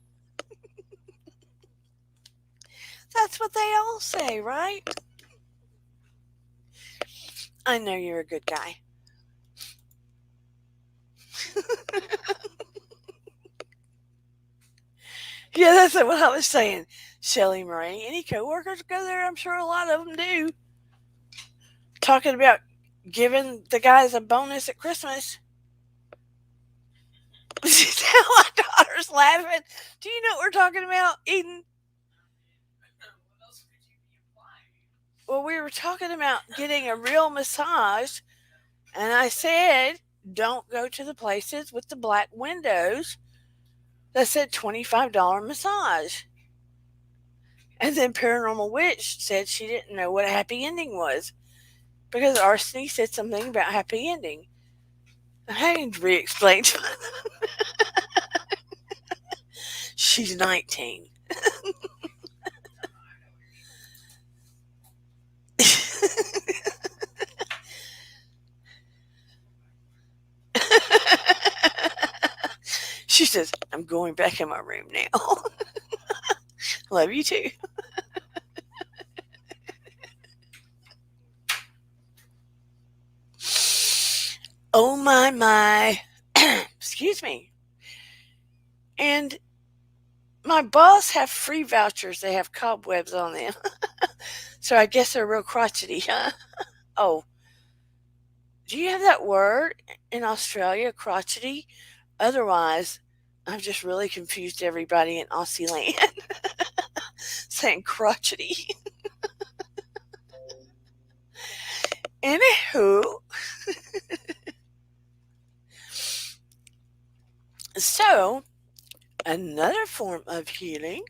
That's what they all say, right? I know you're a good guy. Yeah, that's what I was saying. Shelly Marie, any coworkers go there? I'm sure a lot of them do. Talking about giving the guys a bonus at Christmas. My daughter's laughing. Do you know what we're talking about, Eden? Well, we were talking about getting a real massage, and I said, don't go to the places with the black windows that said $25 massage. And then Paranormal Witch said she didn't know what a happy ending was because Arseny said something about happy ending. I had to re-explain to her. She's 19. She says, I'm going back in my room now. Love you too. Oh my. Excuse me. And my boss have free vouchers. They have cobwebs on them. So I guess they're real crotchety, huh? Oh, do you have that word in Australia, crotchety? Otherwise, I've just really confused everybody in Aussie land saying crotchety. Anywho, so another form of healing.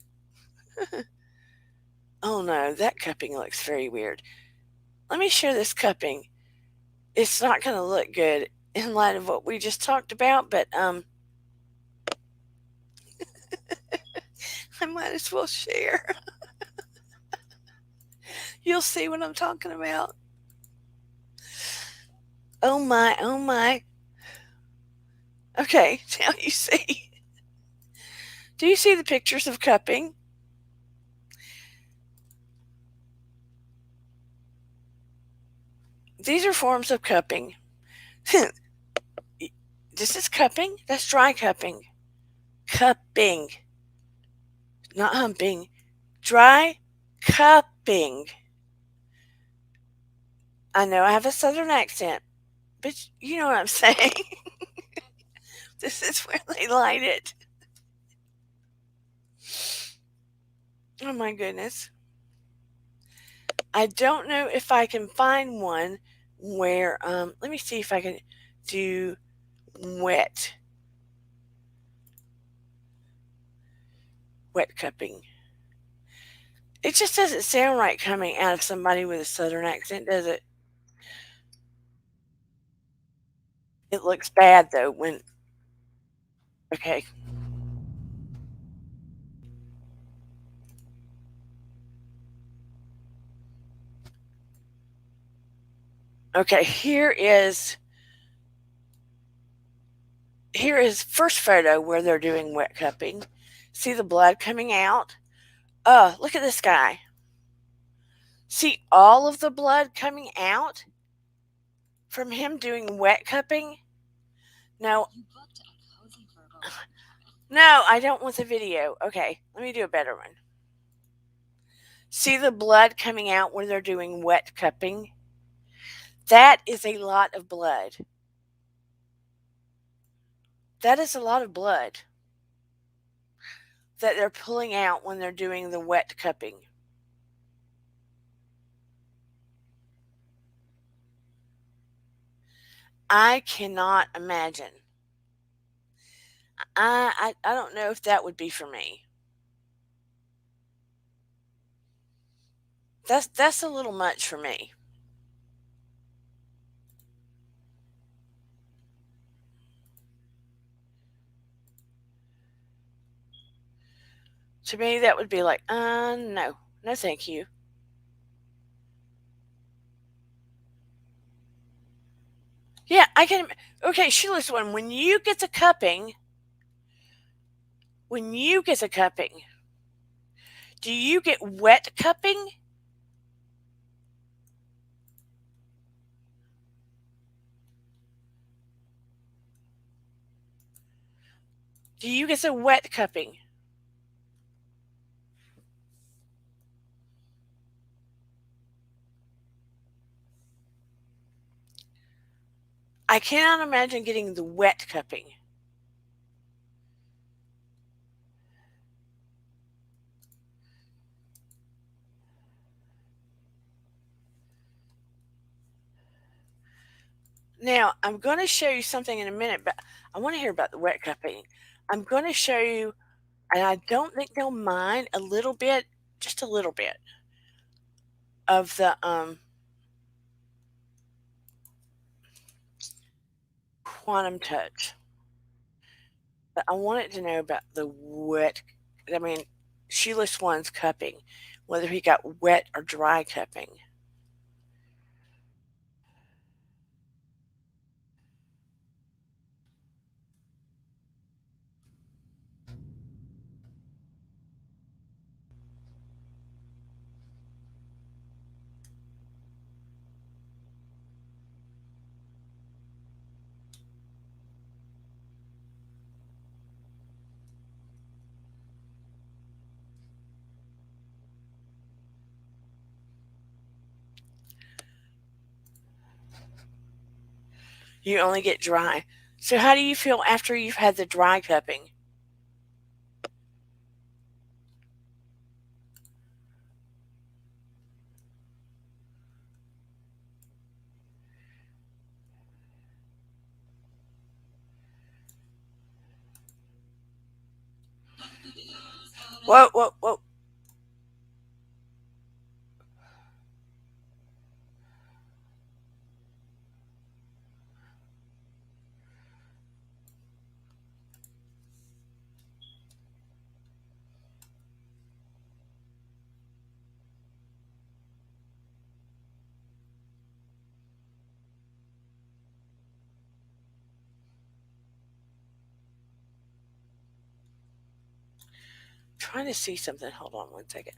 Oh no, that cupping looks very weird. Let me share this cupping. It's not going to look good in light of what we just talked about, but I might as well share. You'll see what I'm talking about. Oh my, oh my. Okay, now you see. Do you see the pictures of cupping? These are forms of cupping. This is cupping. That's dry cupping. Cupping. Not humping. Dry cupping. I know I have a southern accent, but you know what I'm saying. This is where they light it. Oh my goodness. I don't know if I can find one where, let me see if I can do wet, wet cupping. It just doesn't sound right coming out of somebody with a southern accent, does it? It looks bad though when, okay. Okay, here is first photo where they're doing wet cupping. See the blood coming out? Oh, look at this guy. See all of the blood coming out from him doing wet cupping? No, no, I don't want the video. Okay, let me do a better one. See the blood coming out where they're doing wet cupping? That is a lot of blood. That is a lot of blood that they're pulling out when they're doing the wet cupping. I cannot imagine. I don't know if that would be for me. That's a little much for me. To me, that would be like, no, no, thank you. Yeah, I can. Okay, Sheila's one. When you get the cupping, do you get wet cupping? Do you get the wet cupping? I cannot imagine getting the wet cupping. Now, I'm going to show you something in a minute, but I want to hear about the wet cupping. I'm going to show you, and I don't think they'll mind a little bit, just a little bit, of the quantum touch. But I wanted to know about the wet. I mean, Sheila's one's cupping, whether he got wet or dry cupping. You only get dry. So, how do you feel after you've had the dry cupping? Whoa, whoa, whoa. trying to see something. Hold on one second.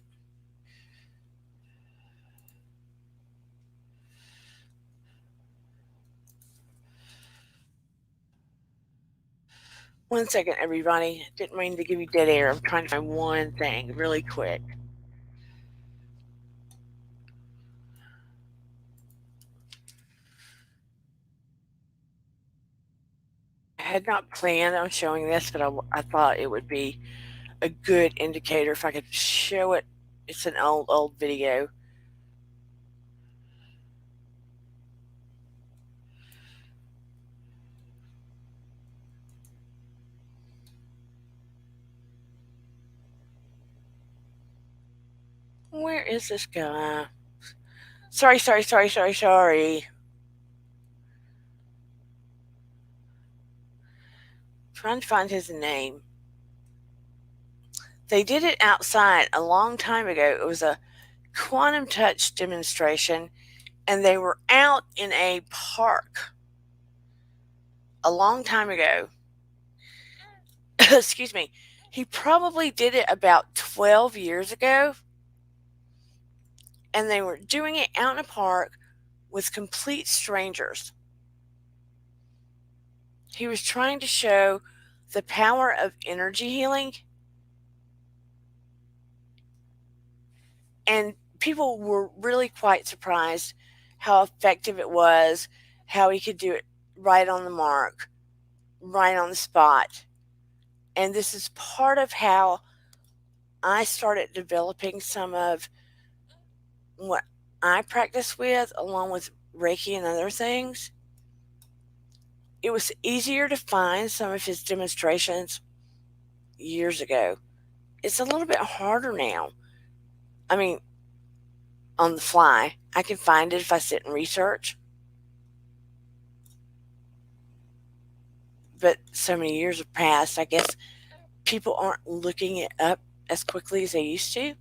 One second, everybody. Didn't mean to give you dead air. I'm trying to find one thing really quick. I had not planned on showing this, but I thought it would be a good indicator if I could show it. It's an old video. Where is this guy? Sorry. Trying to find his name. They did it outside a long time ago. It was a quantum touch demonstration, and they were out in a park a long time ago. Excuse me. He probably did it about 12 years ago, and they were doing it out in a park with complete strangers. He was trying to show the power of energy healing, and people were really quite surprised how effective it was, how he could do it right on the mark, right on the spot. And this is part of how I started developing some of what I practice with, along with Reiki and other things. It was easier to find some of his demonstrations years ago. It's a little bit harder now. I mean, on the fly, I can find it if I sit and research. But so many years have passed, I guess people aren't looking it up as quickly as they used to.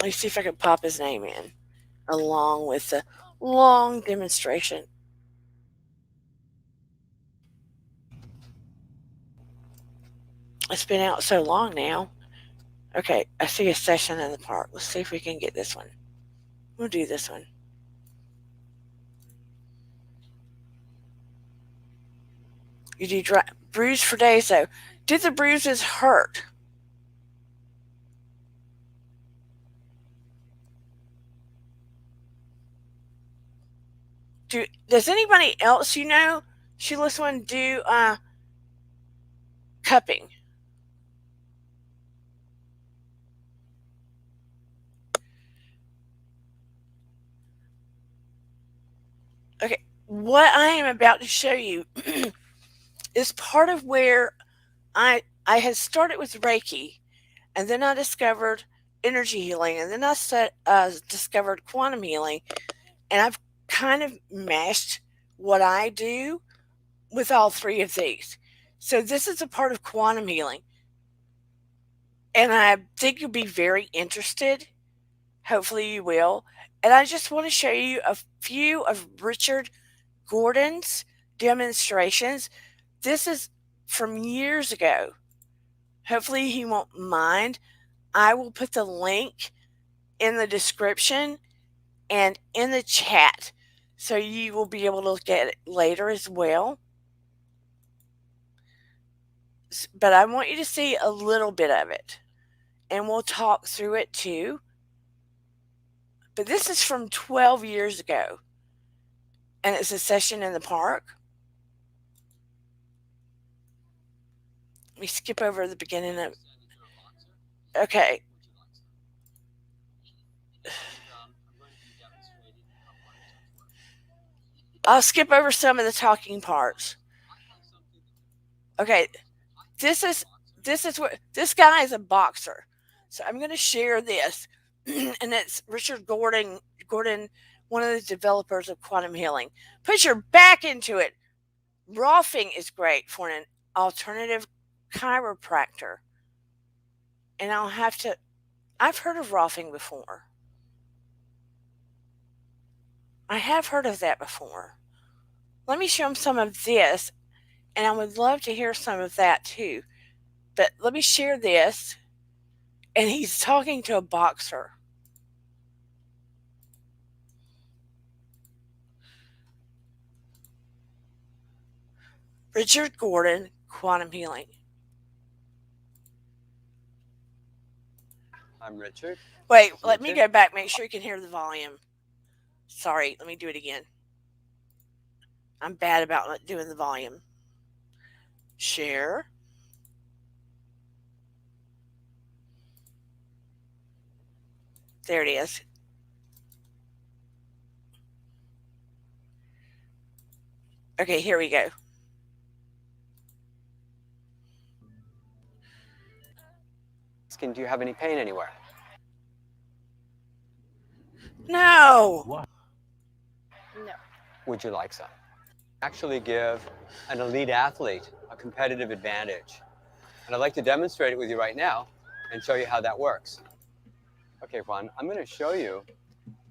Let me see if I can pop his name in along with the long demonstration. It's been out so long now. Okay, I see a session in the park. Let's see if we can get this one. We'll do this one. You do bruise for days though. Did the bruises hurt? Does anybody else you know, Sheila Swan, do cupping? Okay, what I am about to show you is part of where I had started with Reiki, and then I discovered energy healing, and then discovered quantum healing, and I've kind of meshed what I do with all three of these. So this is a part of quantum healing, and I think you'll be very interested. Hopefully you will. And I just want to show you a few of Richard Gordon's demonstrations. This is from years ago. Hopefully he won't mind. I will put the link in the description and in the chat so you will be able to look at it later as well. But I want you to see a little bit of it, and we'll talk through it too. But this is from 12 years ago, and it's a session in the park. Let me skip over the beginning of. Okay. I'll skip over some of the talking parts. Okay, this is what this guy is a boxer. So I'm going to share this, and it's Richard Gordon, one of the developers of quantum healing. Put your back into it. Rolfing is great for an alternative chiropractor. And I've heard of Rolfing before. I have heard of that before. Let me show him some of this. And I would love to hear some of that too. But let me share this. And he's talking to a boxer. Richard Gordon, Quantum Healing. I'm Richard. Wait, let me go back. Make sure you can hear the volume. Sorry, let me do it again. I'm bad about not doing the volume. Share. There it is. Okay, here we go. Asking, do you have any pain anywhere? No. What? No. Would you like some? Actually give an elite athlete a competitive advantage. And I'd like to demonstrate it with you right now and show you how that works. Okay, Juan, I'm going to show you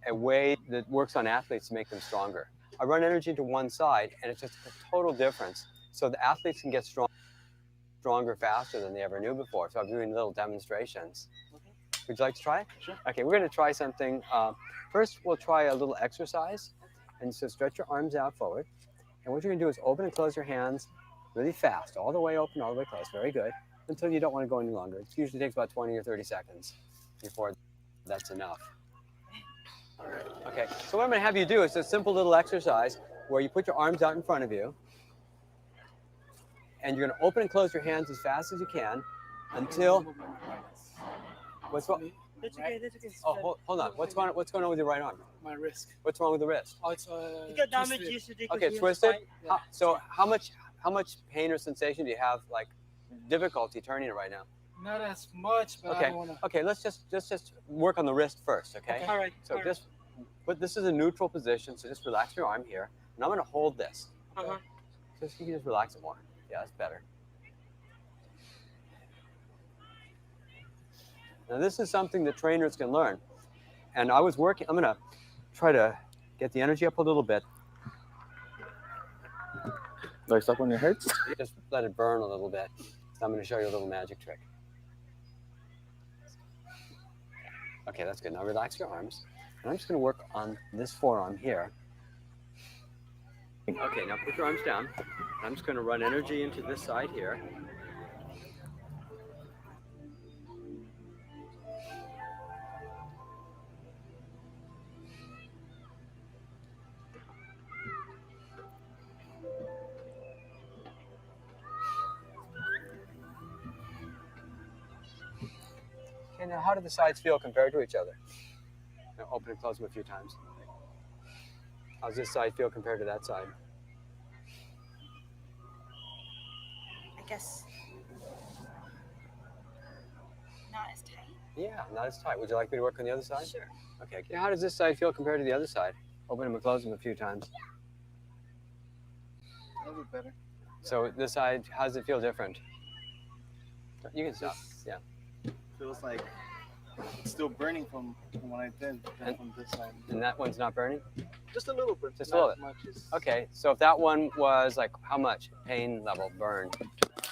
a way that works on athletes to make them stronger. I run energy to one side, and it's just a total difference. So the athletes can get stronger faster than they ever knew before. So I'm doing little demonstrations. Would you like to try? Sure. Okay, we're going to try something. First, we'll try a little exercise. And so stretch your arms out forward. And what you're going to do is open and close your hands really fast, all the way open, all the way closed. Very good. Until you don't want to go any longer. It usually takes about 20 or 30 seconds before that's enough. Okay, so what I'm going to have you do is a simple little exercise where you put your arms out in front of you. And you're going to open and close your hands as fast as you can until... What's wrong? That's okay. Oh, hold on. What's going on with your right arm? My wrist. What's wrong with the wrist? Oh, it's He got damaged twisted. yesterday. Okay, it's twisted. Yeah. How much pain or sensation do you have? Like difficulty turning it right now? Not as much, but I Okay. don't wanna. Okay. Let's just work on the wrist first. Okay. All right. So but this is a neutral position. So just relax your arm here, and I'm going to hold this. Uh-huh. You can just relax it more. Yeah, that's better. Now this is something that trainers can learn. And I'm going to try to get the energy up a little bit. Like stuck on your head? Just let it burn a little bit. So I'm going to show you a little magic trick. Okay, that's good. Now relax your arms. And I'm just going to work on this forearm here. Okay, now put your arms down. I'm just going to run energy into this side here. Okay, now how do the sides feel compared to each other? Now open and close them a few times. How's this side feel compared to that side? I guess not as tight. Yeah, not as tight. Would you like me to work on the other side? Sure. Okay. Now how does this side feel compared to the other side? Open them and close them a few times. A little better. So this side, how does it feel different? You can stop. Yeah. Feels like it's still burning from what I did from this side. And that one's not burning? Just a little bit. Just a little not bit. as much as Okay. So if that one was like, how much pain level burn?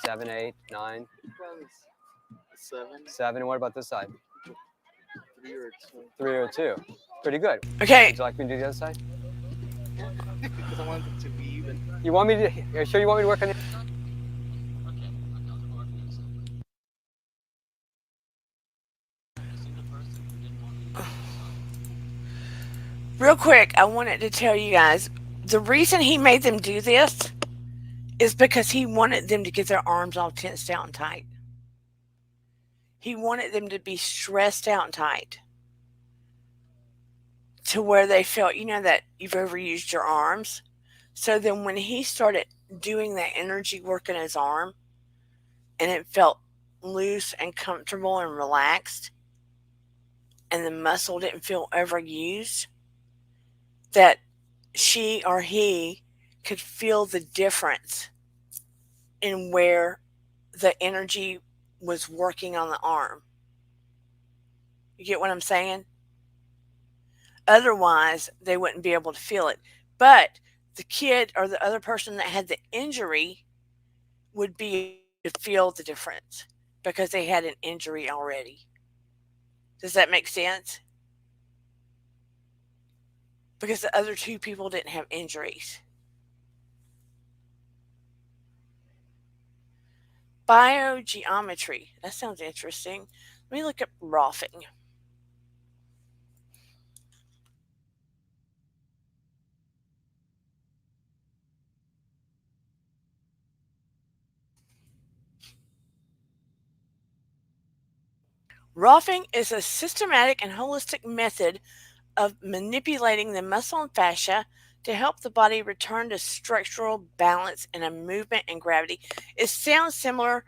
7, 8, 9, probably 7, 7. And what about this side? 3 or 2. 3 or 2. Pretty good. Okay. Would you like me to do the other side? Because I want it to be even. You want me to? Are you sure you want me to work on it? Real quick, I wanted to tell you guys the reason he made them do this is because he wanted them to get their arms all tensed out and tight. He wanted them to be stressed out and tight to where they felt, that you've overused your arms. So then when he started doing that energy work in his arm and it felt loose and comfortable and relaxed and the muscle didn't feel overused, that she or he could feel the difference in where the energy was working on the arm. You get what I'm saying? Otherwise, they wouldn't be able to feel it. But the kid or the other person that had the injury would be able to feel the difference because they had an injury already. Does that make sense? Because the other two people didn't have injuries. Biogeometry. That sounds interesting. Let me look up Rolfing. Rolfing is a systematic and holistic method of manipulating the muscle and fascia to help the body return to structural balance in a movement and gravity. It sounds similar,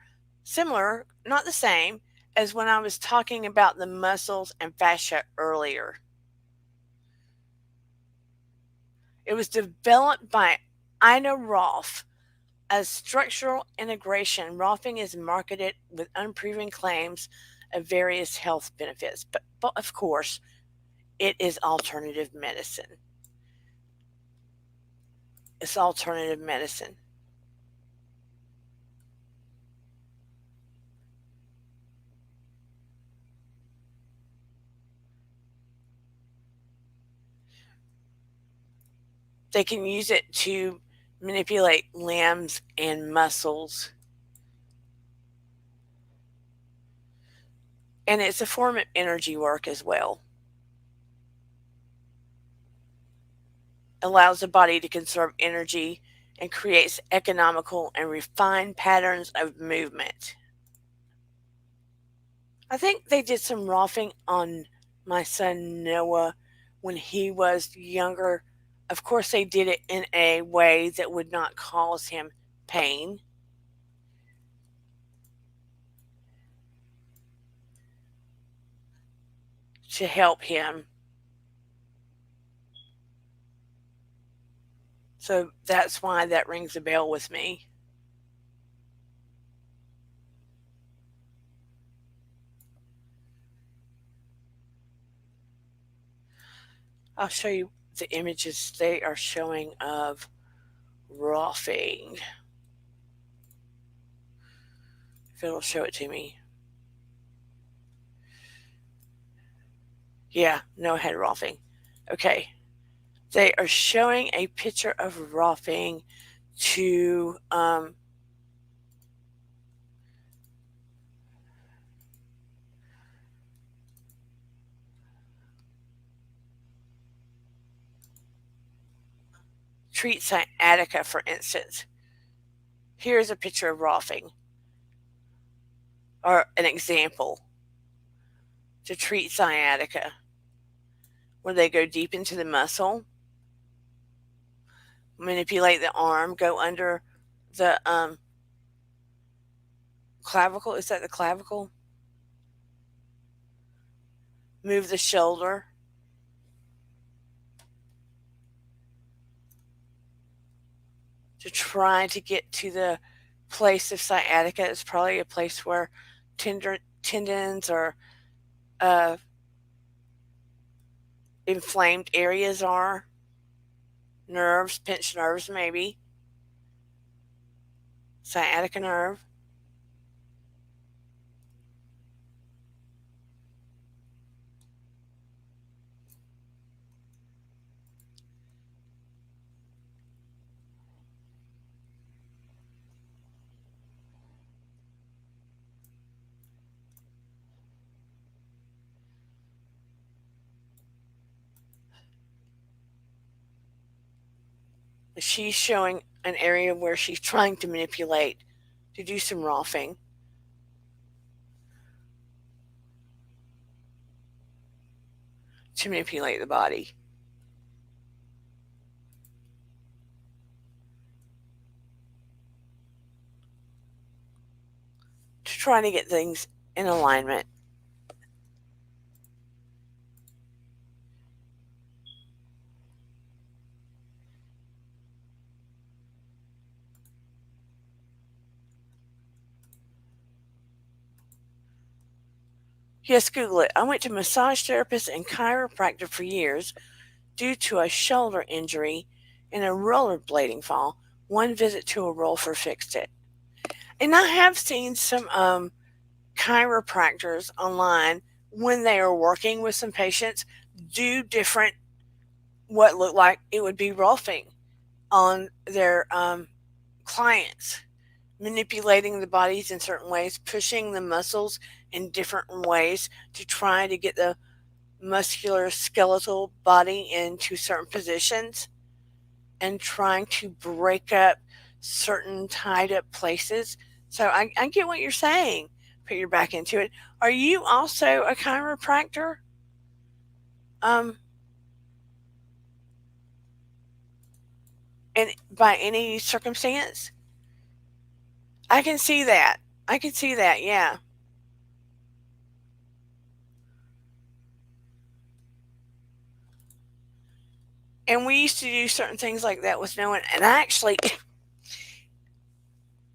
not the same, as when I was talking about the muscles and fascia earlier. It was developed by Ina Rolf as structural integration. Rolfing is marketed with unproven claims of various health benefits, but of course, it is alternative medicine. It's alternative medicine. They can use it to manipulate limbs and muscles. And it's a form of energy work as well. Allows the body to conserve energy and creates economical and refined patterns of movement. I think they did some Rolfing on my son Noah when he was younger. Of course, they did it in a way that would not cause him pain. To help him. So that's why that rings a bell with me. I'll show you the images they are showing of Rolfing. If it'll show it to me. Yeah, no head Rolfing. Okay. They are showing a picture of Rolfing to treat sciatica, for instance. Here's a picture of Rolfing, or an example to treat sciatica, where they go deep into the muscle, manipulate the arm, go under the clavicle. Is that the clavicle? Move the shoulder. To try to get to the place of sciatica. It's probably a place where tendons or inflamed areas are. Nerves, pinched nerves, maybe. Sciatica nerve. She's showing an area where she's trying to manipulate to do some Rolfing. To manipulate the body. To try to get things in alignment. Yes, Google it. I went to massage therapist and chiropractor for years due to a shoulder injury and a rollerblading fall. One visit to a roller fixed it. And I have seen some chiropractors online when they are working with some patients do different, what look like it would be roughing on their clients, manipulating the bodies in certain ways, pushing the muscles in different ways to try to get the muscular skeletal body into certain positions and trying to break up certain tied up places. So I get what you're saying. Put your back into it. Are you also a chiropractor? Um, and by any circumstance, I can see that. I can see that. Yeah. And we used to do certain things like that with no one. And I actually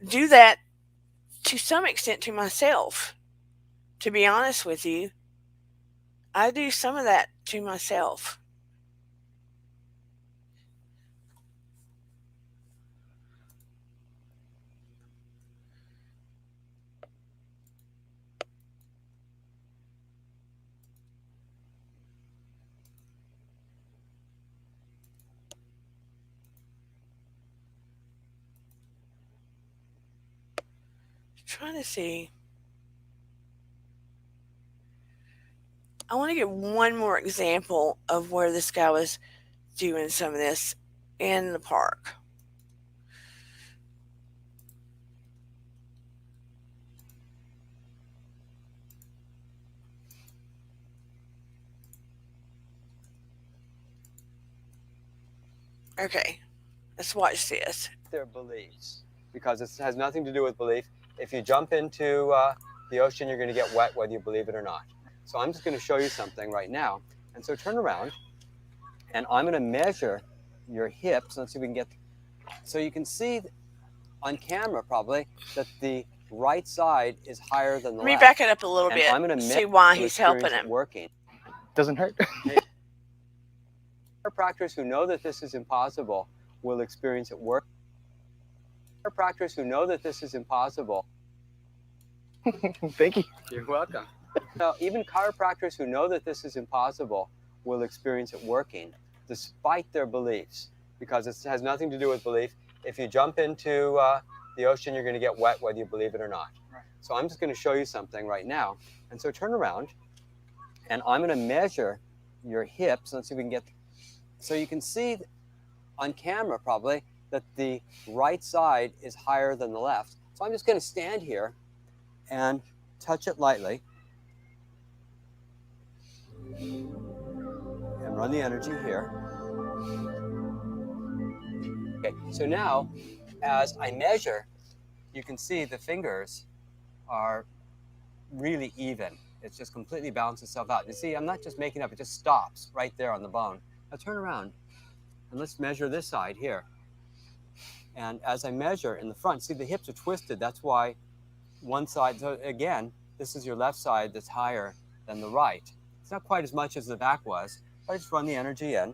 do that to some extent to myself. To be honest with you, I do some of that to myself. Trying to see. I want to get one more example of where this guy was doing some of this in the park. Okay, let's watch this. Their beliefs, because it has nothing to do with belief. If you jump into the ocean, you're going to get wet whether you believe it or not. So I'm just going to show you something right now. And so turn around, and I'm going to measure your hips. Let's see if we can get, so you can see on camera probably that the right side is higher than the Let me left. back it up a little And bit. I'm going to See why he's helping it him. working. Doesn't hurt. Chiropractors who know that this is impossible will experience it work. Chiropractors who know that this is impossible. Thank you. You're welcome. Now, even chiropractors who know that this is impossible will experience it working despite their beliefs, because it has nothing to do with belief. If you jump into the ocean, you're going to get wet whether you believe it or not. So I'm just going to show you something right now. And so turn around, and I'm going to measure your hips. Let's see if we can get, so you can see on camera probably that the right side is higher than the left. So I'm just going to stand here and touch it lightly and run the energy here. Okay, so now as I measure, you can see the fingers are really even. It's just completely balanced itself out. You see, I'm not just making up, it just stops right there on the bone. Now turn around and let's measure this side here. And as I measure in the front, see the hips are twisted. That's why one side, so again, this is your left side that's higher than the right. It's not quite as much as the back was, but I just run the energy in.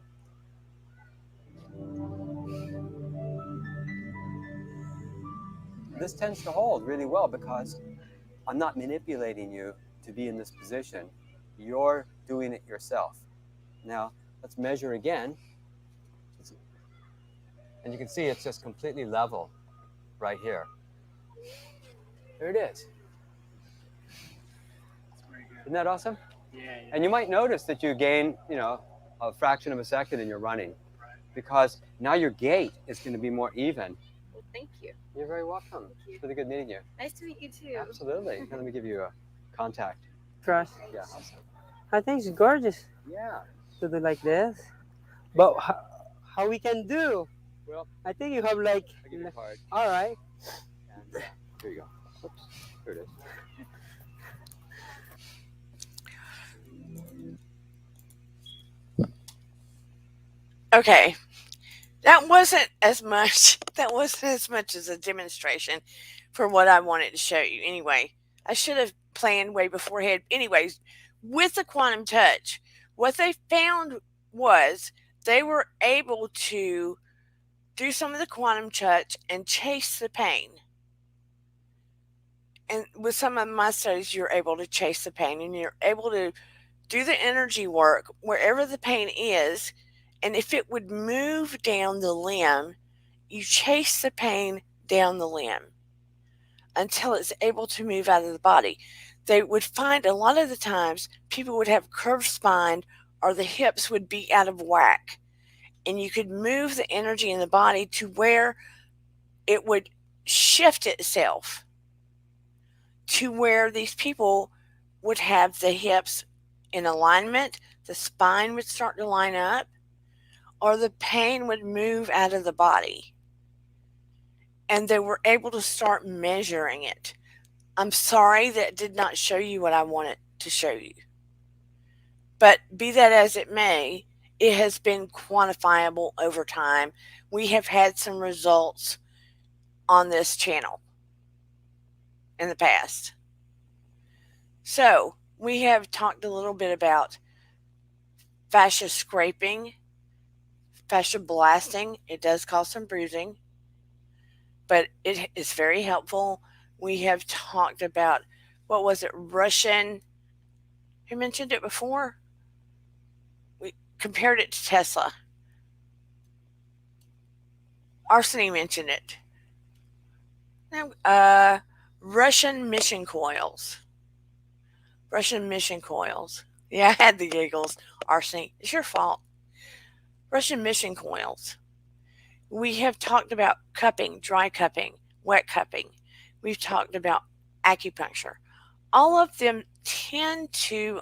This tends to hold really well because I'm not manipulating you to be in this position. You're doing it yourself. Now, let's measure again. And you can see it's just completely level right here. There it is. Isn't that awesome? Yeah. And you might notice that you gain, a fraction of a second in your running, because now your gait is going to be more even. Well, thank you. You're very welcome. Thank you. It's really good meeting you. Nice to meet you too. Absolutely. Let me give you a contact. Trust. Yeah, awesome. I think it's gorgeous Yeah. to do like this. But how we can do? Well, I think you have like. I'll give you a card. All right. And here you go. Oops. Here it is. Okay, that wasn't as much. That wasn't as much as a demonstration for what I wanted to show you. Anyway, I should have planned way beforehand. Anyways, with the quantum touch, what they found was they were able to do some of the quantum touch and chase the pain. and with some of my studies, you're able to chase the pain and you're able to do the energy work wherever the pain is. And if it would move down the limb, you chase the pain down the limb until it's able to move out of the body. They would find a lot of the times people would have curved spine or the hips would be out of whack. And you could move the energy in the body to where it would shift itself to where these people would have the hips in alignment, the spine would start to line up, or the pain would move out of the body. And they were able to start measuring it. I'm sorry that did not show you what I wanted to show you. But be that as it may, it has been quantifiable over time. We have had some results on this channel in the past. So, we have talked a little bit about fascia scraping, fascia blasting. It does cause some bruising, but it is very helpful. We have talked about, what was it, Russian, who mentioned it before? We compared it to Tesla. Arseny mentioned it. Now, Russian mission coils. Russian mission coils. Yeah, I had the giggles. Arseny, it's your fault. Russian mission coils. We have talked about cupping, dry cupping, wet cupping. We've talked about acupuncture. All of them tend to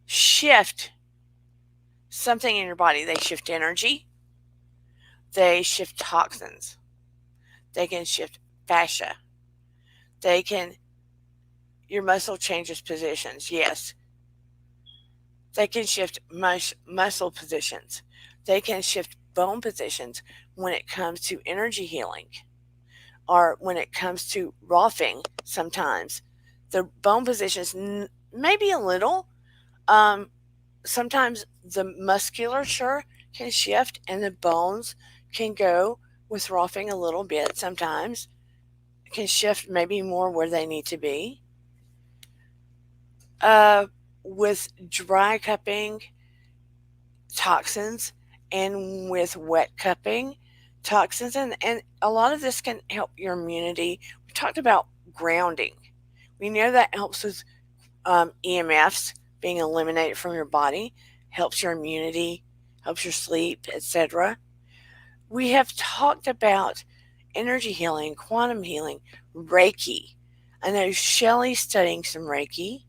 shift something in your body. They shift energy. They shift toxins. They can shift fascia. Your muscle changes positions, yes. They can shift muscle positions. They can shift bone positions when it comes to energy healing or when it comes to roughing sometimes. The bone positions, maybe a little. Sometimes the musculature can shift and the bones can go with roughing a little bit sometimes. Can shift maybe more where they need to be. With dry cupping toxins and with wet cupping toxins, and a lot of this can help your immunity. We talked about grounding. We know that helps with EMFs being eliminated from your body, helps your immunity, helps your sleep, etc. We have talked about energy healing, quantum healing, Reiki. I know Shelley's studying some Reiki.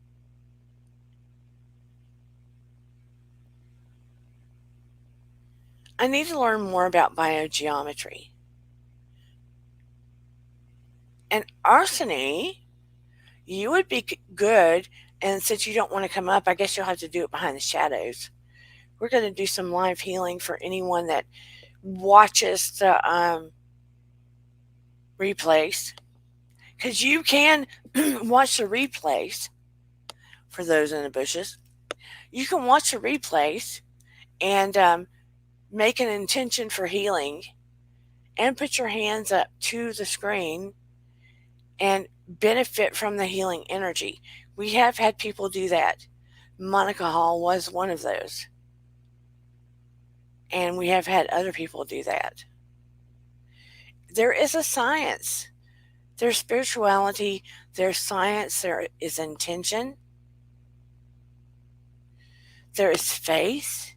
I need to learn more about biogeometry. And Arseny, you would be good, and since you don't want to come up, I guess you'll have to do it behind the shadows. We're going to do some live healing for anyone that watches the replays. Because you can watch the replays, for those in the bushes. You can watch the replays and make an intention for healing and put your hands up to the screen and benefit from the healing energy. We have had people do that. Monica Hall was one of those. And we have had other people do that. There is a science. There's spirituality, there's science, there is intention, there is faith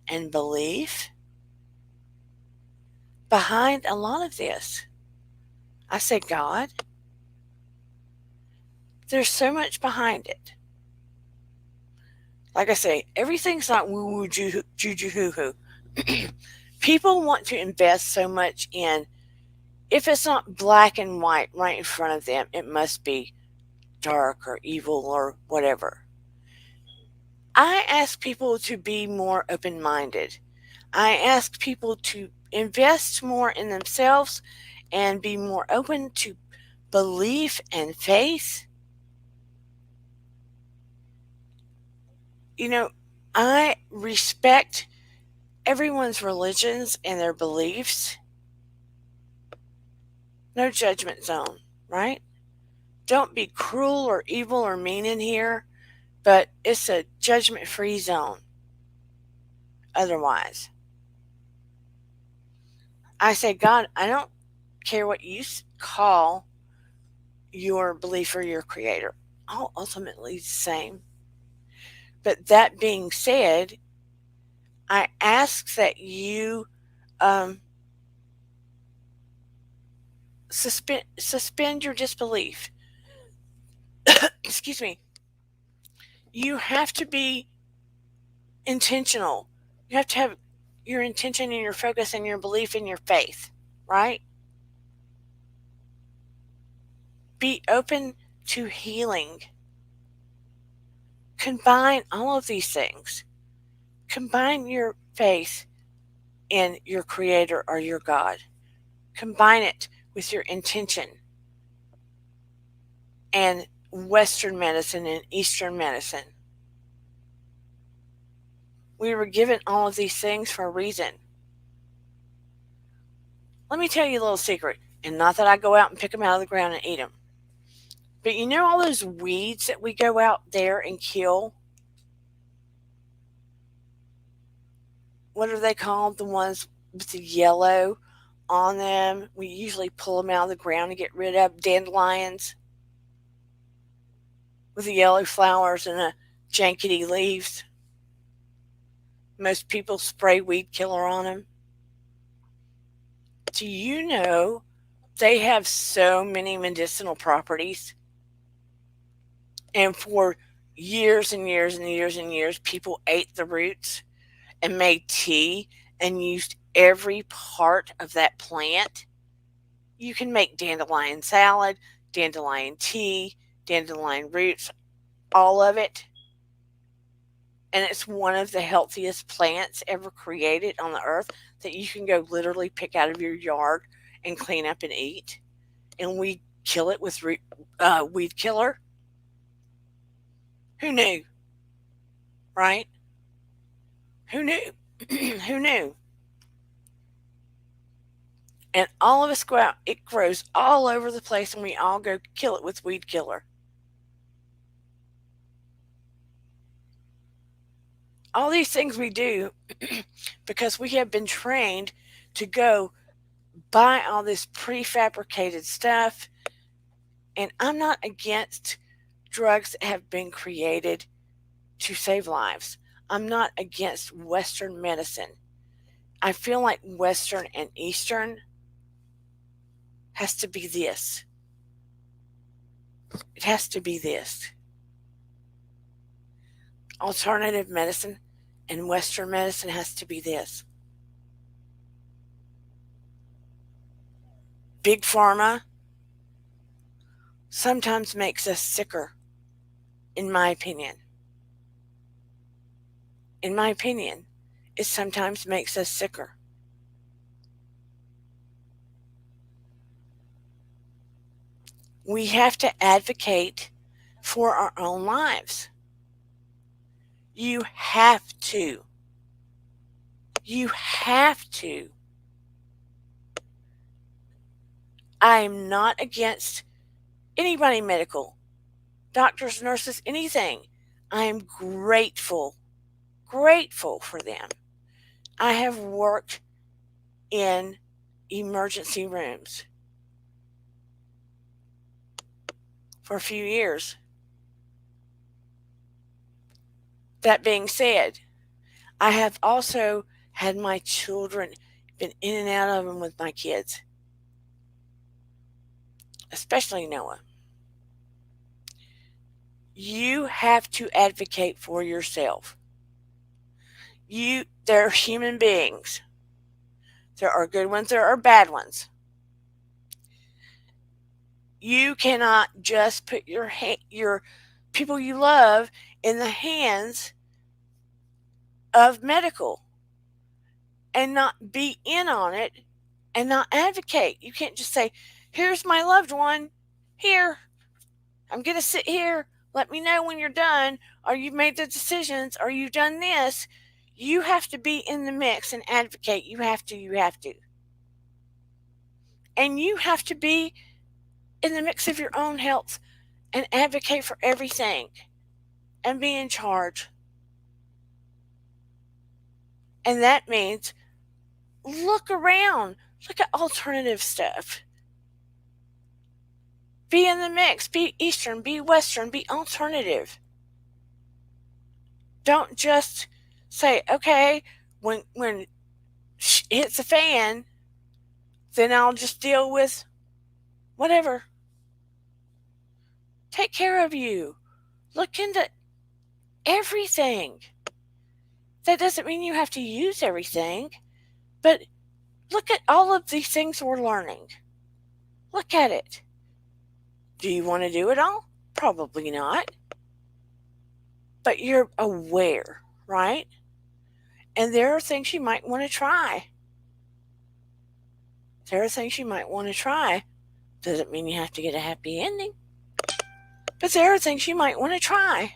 and belief behind a lot of this. I say God. There's so much behind it. Like I say, everything's not woo-woo, juju, hoo-hoo. People want to invest so much in, if it's not black and white right in front of them, it must be dark or evil or whatever. I ask people to be more open-minded. I ask people to invest more in themselves and be more open to belief and faith. You know, I respect everyone's religions and their beliefs. No judgment zone, right? Don't be cruel or evil or mean in here, but it's a judgment free zone otherwise. I say, God, I don't care what you call your belief or your creator. All ultimately the same. But that being said, I ask that you um, suspend your disbelief. Excuse me. You have to be intentional. You have to have your intention and your focus and your belief and your faith, right? Be open to healing. Combine all of these things. Combine your faith in your creator or your God. Combine it with your intention and Western medicine and Eastern medicine. We were given all of these things for a reason. Let me tell you a little secret, and not that I go out and pick them out of the ground and eat them. But you know all those weeds that we go out there and kill? What are they called? The ones with the yellow on them. We usually pull them out of the ground to get rid of dandelions with the yellow flowers and the jankety leaves. Most people spray weed killer on them. Do you know they have so many medicinal properties? And for years and years and years and years, people ate the roots and made tea and used every part of that plant. You can make dandelion salad, dandelion tea, dandelion roots, all of it. And it's one of the healthiest plants ever created on the earth that you can go literally pick out of your yard and clean up and eat. And we kill it with weed killer. Who knew? Right? Who knew? Who knew? And all of us go out. It grows all over the place, and we all go kill it with weed killer. All these things we do because we have been trained to go buy all this prefabricated stuff. And I'm not against drugs that have been created to save lives. I'm not against Western medicine. I feel like Western and Eastern has to be this. It has to be this. Alternative medicine and Western medicine has to be this. Big pharma sometimes makes us sicker, in my opinion. In my opinion, it sometimes makes us sicker. We have to advocate for our own lives. You have to. You have to. I am not against anybody medical, doctors, nurses, anything. I am grateful for them. I have worked in emergency rooms for a few years. That being said, I have also had my children been in and out of them with my kids, especially Noah. You have to advocate for yourself. They're human beings. There are good ones, there are bad ones. You cannot just put your people you love in the hands of medical and not be in on it and not advocate. You can't just say, here's my loved one. Here, I'm going to sit here. Let me know when you're done. Or you've made the decisions. Or you've done this. You have to be in the mix and advocate. You have to. And you have to be in the mix of your own health and advocate for everything and be in charge. And that means look around, look at alternative stuff. Be in the mix, be Eastern, be Western, be alternative. Don't just say, okay, when hits a fan, then I'll just deal with whatever. Take care of you. Look into everything. That doesn't mean you have to use everything, but look at all of these things we're learning. Look at it. Do you want to do it all? Probably not. But you're aware, right? And there are things you might want to try. There are things you might want to try. Doesn't mean you have to get a happy ending. But there are things you might want to try.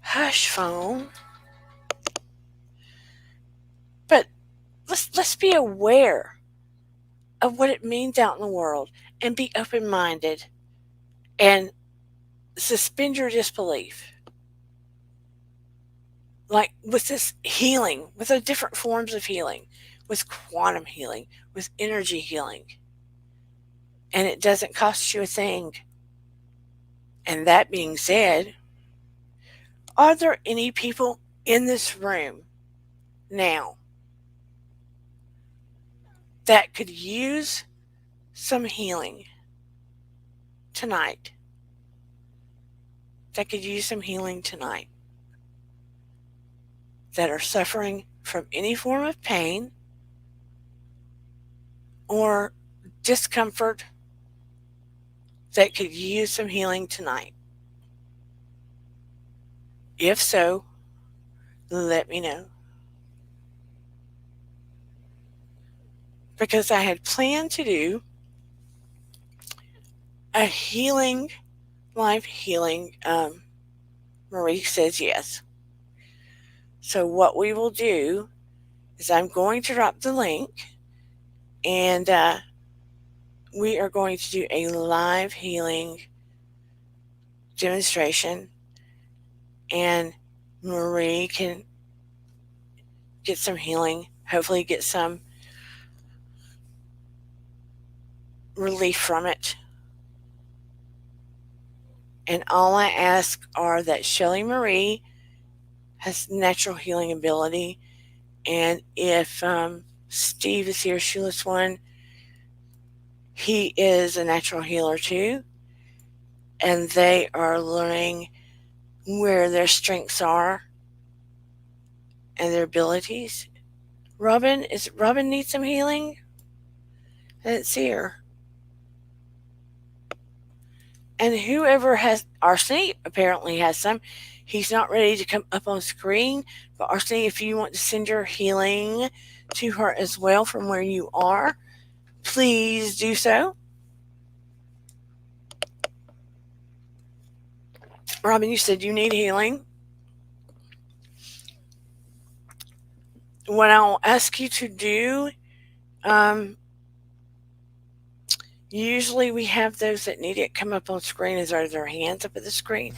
Hush, phone. But let's be aware of what it means out in the world and be open-minded and suspend your disbelief. Like with this healing, with the different forms of healing, with quantum healing, with energy healing. And it doesn't cost you a thing. And that being said, are there any people in this room now that could use some healing tonight? That could use some healing tonight? That are suffering from any form of pain or discomfort that could use some healing tonight? If so, let me know. Because I had planned to do a healing, live healing. Marie says yes. So what we will do is I'm going to drop the link, and we are going to do a live healing demonstration, and Marie can get some healing, hopefully get some relief from it. And all I ask are that Shelly Marie has natural healing ability, and if Steve is here, Shoeless One, he is a natural healer too, and they are learning where their strengths are and their abilities. Robin need some healing? I didn't see her. And whoever has, Arsene apparently has some. He's not ready to come up on screen, but Arsene, if you want to send your healing to her as well from where you are, please do so. Robin, you said you need healing. What I'll ask you to do, usually we have those that need it come up on screen as are their hands up at the screen.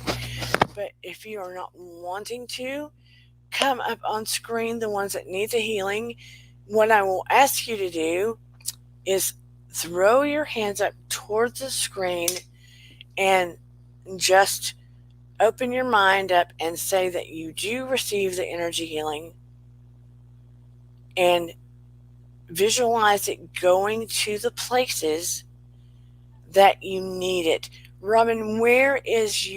But if you are not wanting to come up on screen, the ones that need the healing, what I will ask you to do is throw your hands up towards the screen and just open your mind up and say that you do receive the energy healing, and visualize it going to the places that you need it. Robin, where is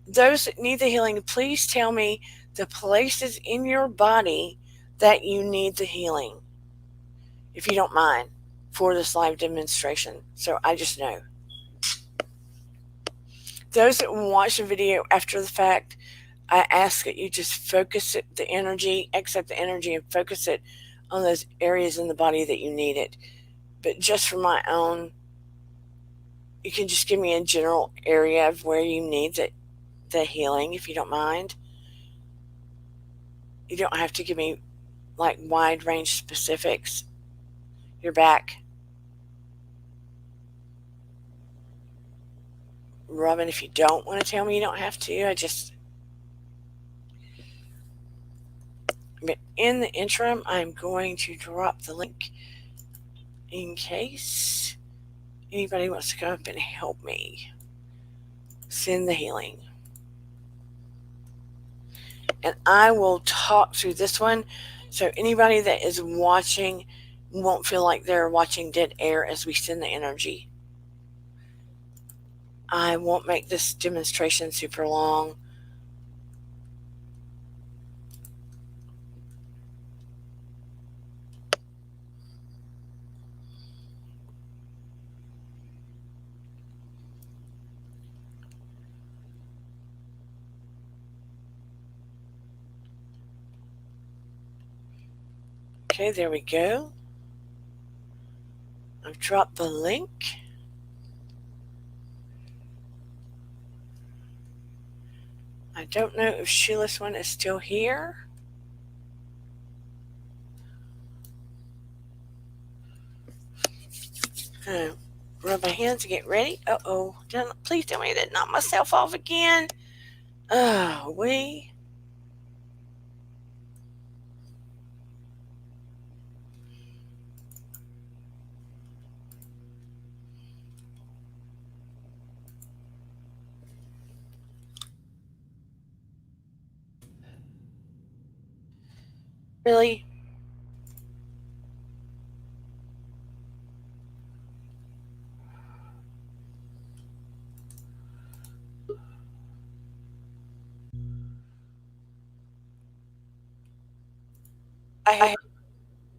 those that need the healing, please tell me the places in your body that you need the healing, if you don't mind, for this live demonstration. So I just know. Those that watch the video after the fact, I ask that you just focus it, the energy, accept the energy, and focus it on those areas in the body that you need it. But just for my own, you can just give me a general area of where you need the healing, if you don't mind. You don't have to give me like wide range specifics. Your back, Robin, if you don't want to tell me, you don't have to. But in the interim, I'm going to drop the link in case anybody wants to come up and help me send the healing. And I will talk through this one so anybody that is watching won't feel like they're watching dead air as we send the energy. I won't make this demonstration super long. Okay, there we go. I've dropped the link. I don't know if Sheila's one is still here. Rub my hands and get ready. Uh-oh. Please tell me I didn't knock myself off again. Oh, really?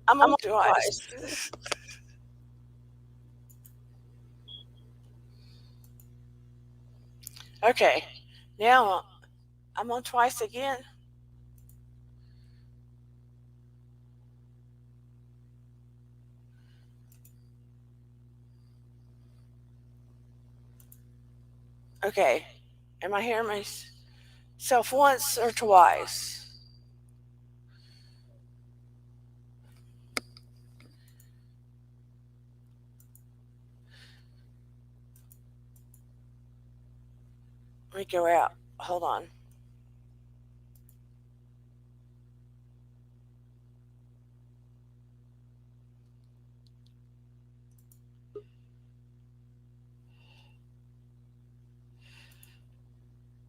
I'm on twice. Okay, now I'm on twice again. Okay, am I hearing myself once or twice? Let me go out. Hold on.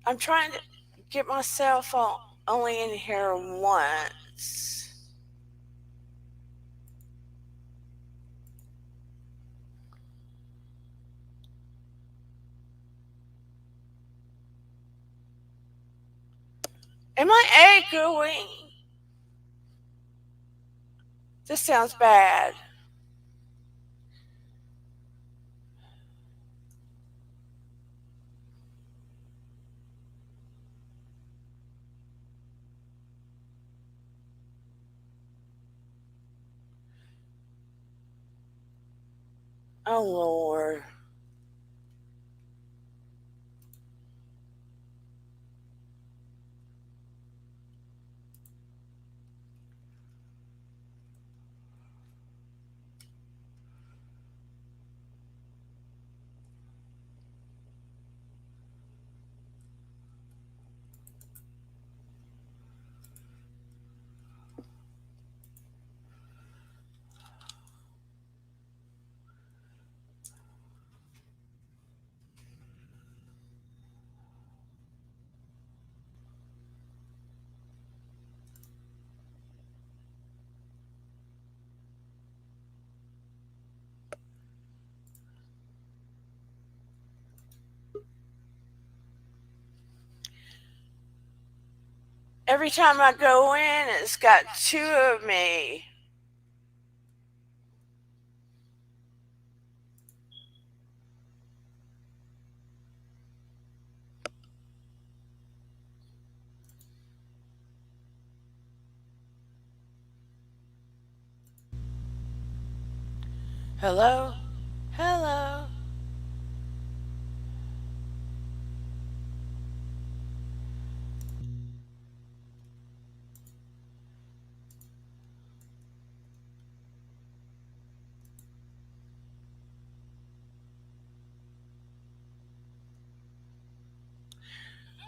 I'm trying to get myself only in here once. Am I echoing? This sounds bad. Oh, Lord. Every time I go in, it's got two of me. Hello? Hello?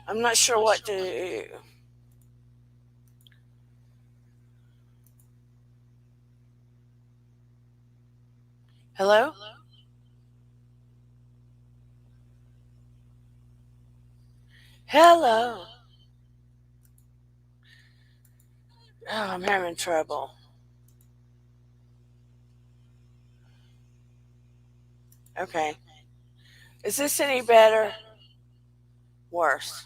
I'm not sure what to do. Hello? Hello. Oh, I'm having trouble. Okay. Is this any better? Worse.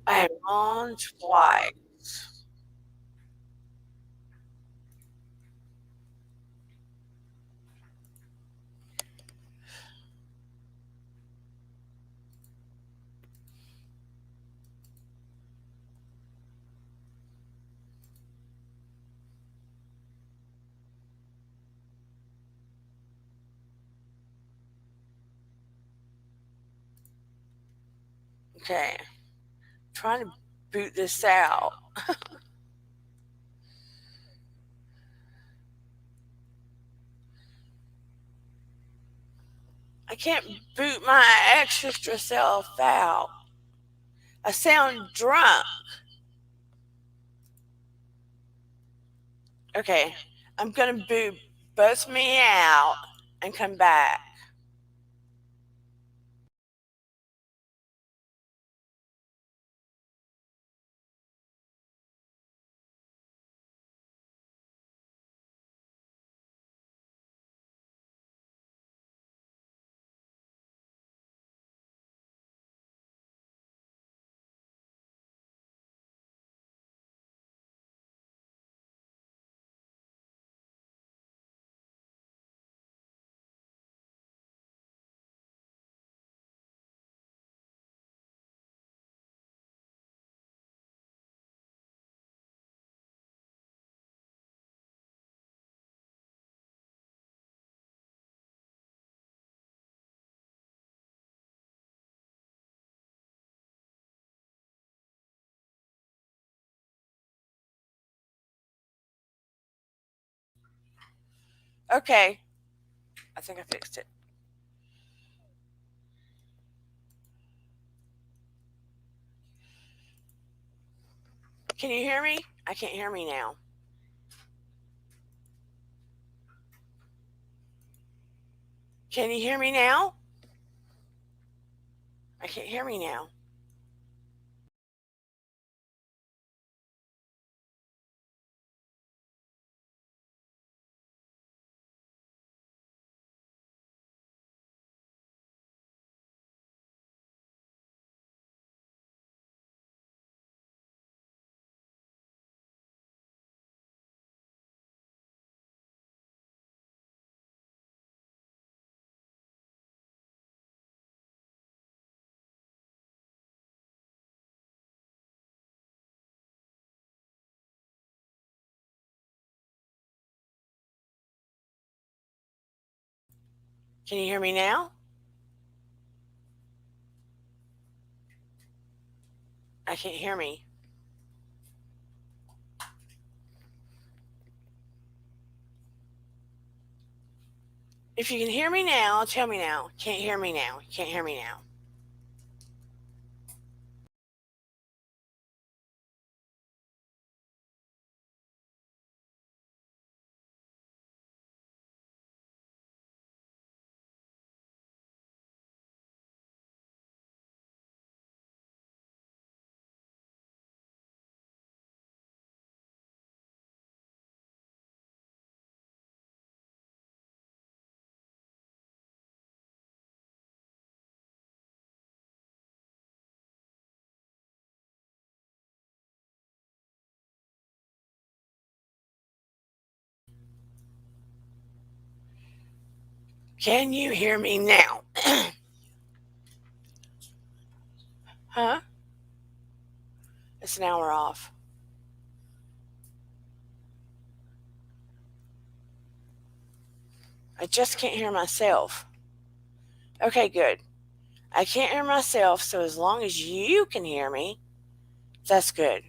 I am on twice. Okay. Trying to boot this out. I can't boot my extra self out. I sound drunk. Okay. I'm going to boot both me out and come back. Okay. I think I fixed it. Can you hear me? I can't hear me now. Can you hear me now? I can't hear me now. Can you hear me now? I can't hear me. If you can hear me now, tell me now. Can't hear me now. Can't hear me now. Can you hear me now? Huh? It's an hour off. I just can't hear myself. Okay, good. I can't hear myself, so as long as you can hear me, that's good.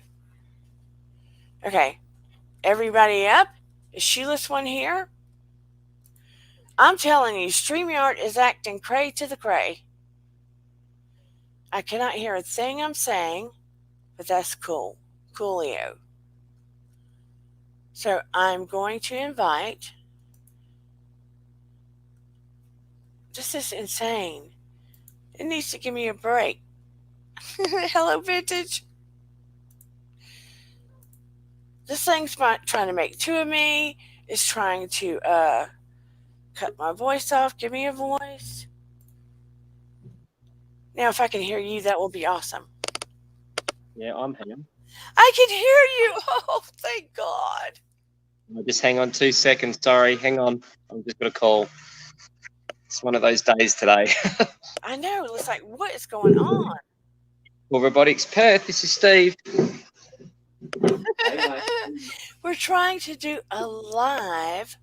Okay. Everybody up? Is Sheila's one here? I'm telling you, StreamYard is acting cray to the cray. I cannot hear a thing I'm saying, but that's cool. Coolio. So I'm going to invite. This is insane. It needs to give me a break. Hello, Vintage. This thing's trying to make two of me. It's trying to cut my voice off. Give me a voice. Now, if I can hear you, that will be awesome. Yeah, I'm here. I can hear you. Oh, thank God. Just hang on 2 seconds. Sorry, hang on. I've just got a call. It's one of those days today. I know. It's like, what is going on? Well, Robotics Perth, this is Steve. We're trying to do a live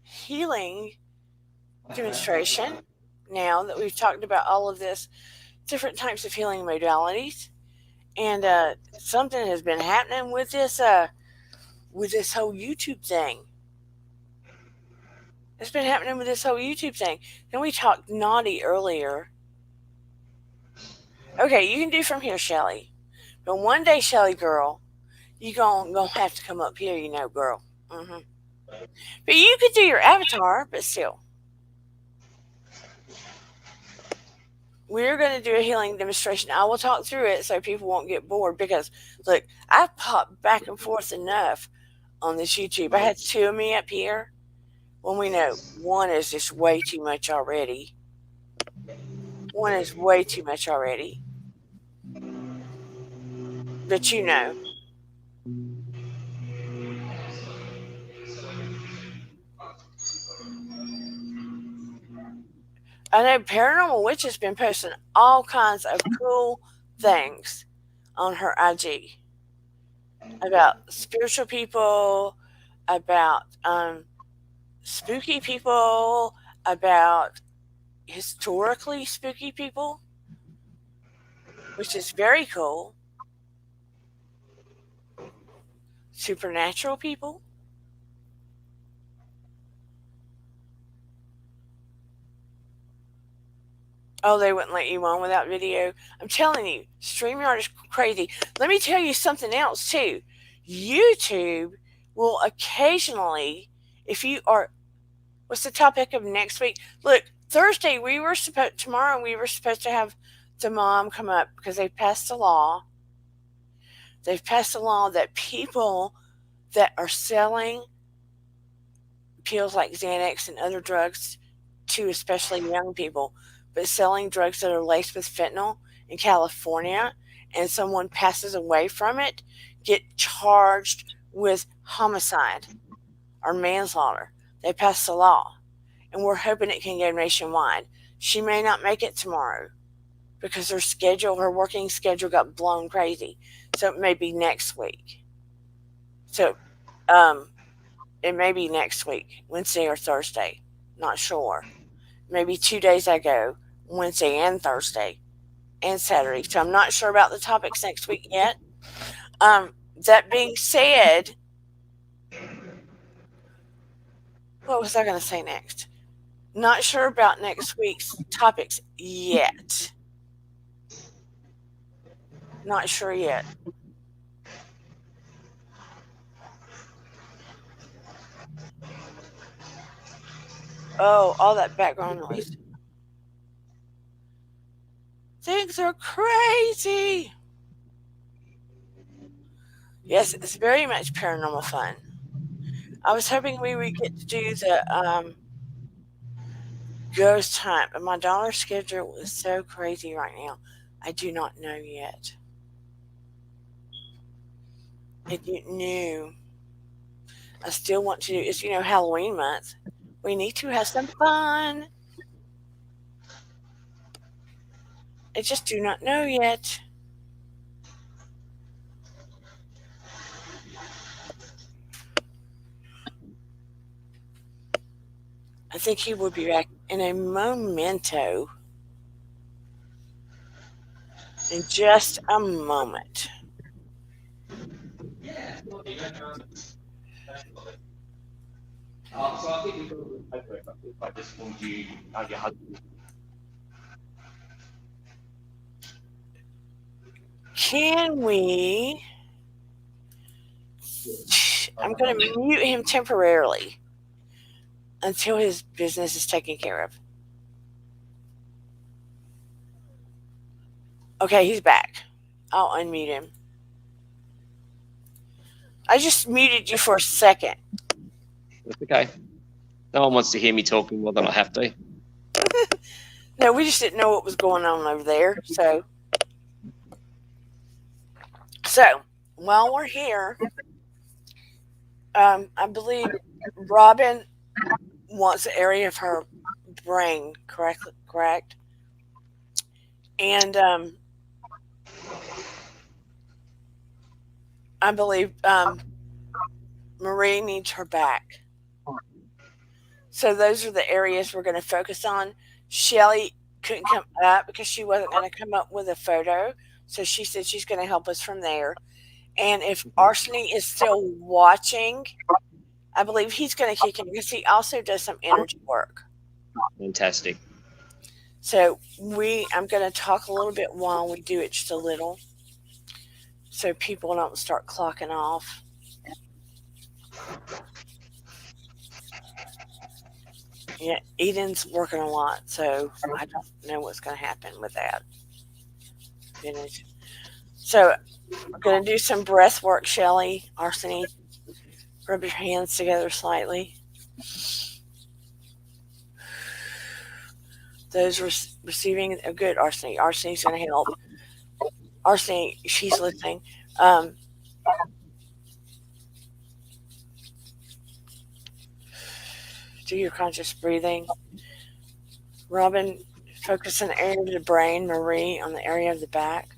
healing demonstration now that we've talked about all of this different types of healing modalities. And something has been happening with this whole YouTube thing. It's been happening with this whole YouTube thing. Then we talked naughty earlier. Okay, you can do from here, Shelly. But one day, Shelly girl, you gonna have to come up here, you know, girl. But you could do your avatar, but still. We're going to do a healing demonstration. I will talk through it so people won't get bored because, look, I've popped back and forth enough on this YouTube. I had two of me up here when we know one is just way too much already. One is way too much already. But you know. I know Paranormal Witch has been posting all kinds of cool things on her IG about spiritual people, about spooky people, about historically spooky people, which is very cool. Supernatural people. Oh, they wouldn't let you on without video. I'm telling you, StreamYard is crazy. Let me tell you something else, too. YouTube will occasionally, if you are, what's the topic of next week? Look, Thursday, tomorrow we were supposed to have the mom come up because they passed a law. They've passed a law that people that are selling pills like Xanax and other drugs to especially young people, but selling drugs that are laced with fentanyl in California and someone passes away from it, get charged with homicide or manslaughter. They passed a law, and we're hoping it can go nationwide. She may not make it tomorrow because her working schedule got blown crazy. So it may be next week. So it may be next week, Wednesday or Thursday. Not sure. Maybe 2 days ago, Wednesday and Thursday and Saturday. So I'm not sure about the topics next week yet. That being said, what was I going to say next? Not sure about next week's topics yet. Not sure yet. Oh, all that background noise. Things are crazy. Yes, it's very much paranormal fun. I was hoping we would get to do the ghost hunt, but my dollar schedule is so crazy right now. I do not know yet. I didn't know. I still want to do. It's Halloween month. We need to have some fun. I just do not know yet. I think he will be back in a momento. In just a moment. So I think we've got a little paperwork. If I just want you, your husband. Can we? I'm going to mute him temporarily until his business is taken care of. Okay, he's back. I'll unmute him. I just muted you for a second. That's okay. No one wants to hear me talking more than I have to. No, we just didn't know what was going on over there. So while we're here, I believe Robin wants the area of her brain, correct? And I believe Marie needs her back. So those are the areas we're going to focus on. Shelly couldn't come up because she wasn't going to come up with a photo. So she said she's going to help us from there. And if Arseny is still watching, I believe he's going to kick in because he also does some energy work. Fantastic. So I'm going to talk a little bit while we do it, just a little, so people don't start clocking off. Yeah, Eden's working a lot, so I don't know what's going to happen with that. Finish. So we're going to do some breath work, Shelly, Arseny. Rub your hands together slightly. Those receiving a good Arseny. Arseny's going to help. Arseny, she's listening. Do your conscious breathing. Robin, focus on the area of the brain. Marie, on the area of the back.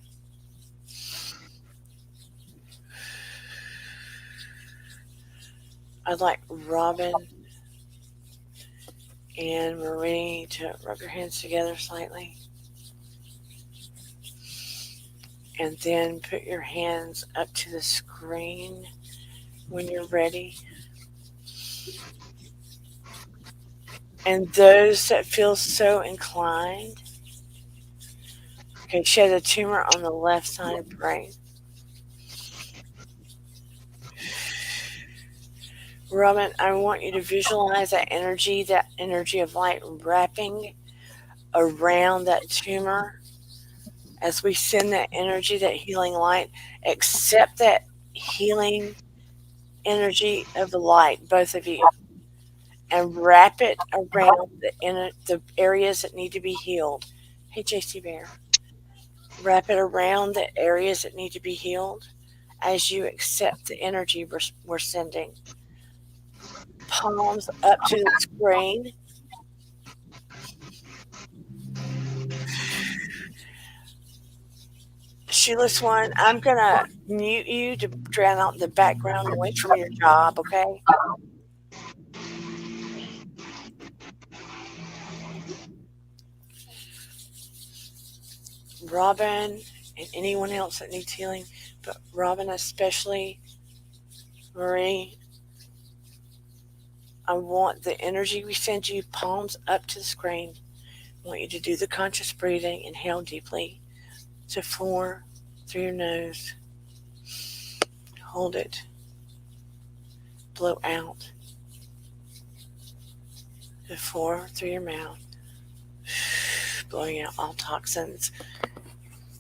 I'd like Robin and Marie to rub your hands together slightly. And then put your hands up to the screen when you're ready. And those that feel so inclined. Okay, she has a tumor on the left side of the brain. Robin, I want you to visualize that energy of light wrapping around that tumor. As we send that energy, that healing light, accept that healing energy of the light, both of you, and wrap it around the areas that need to be healed. Hey, JC Bear. Wrap it around the areas that need to be healed as you accept the energy we're sending. Palms up to the screen. Sheila Swan, I'm going to mute you to drown out the background noise from your job, okay? Robin and anyone else that needs healing, but Robin especially, Marie, I want the energy we send you, palms up to the screen. I want you to do the conscious breathing. Inhale deeply to 4 through your nose. Hold it. Blow out to 4 through your mouth. Blowing out all toxins.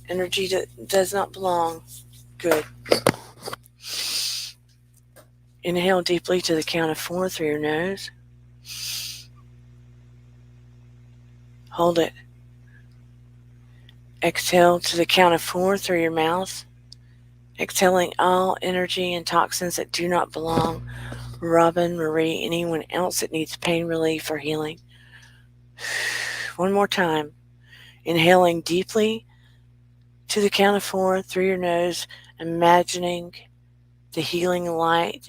Energy that does not belong. Good. Inhale deeply to the count of 4 through your nose. Hold it. Exhale to the count of 4 through your mouth. Exhaling all energy and toxins that do not belong. Robin, Marie, anyone else that needs pain relief or healing. One more time. Inhaling deeply to the count of 4 through your nose, imagining the healing light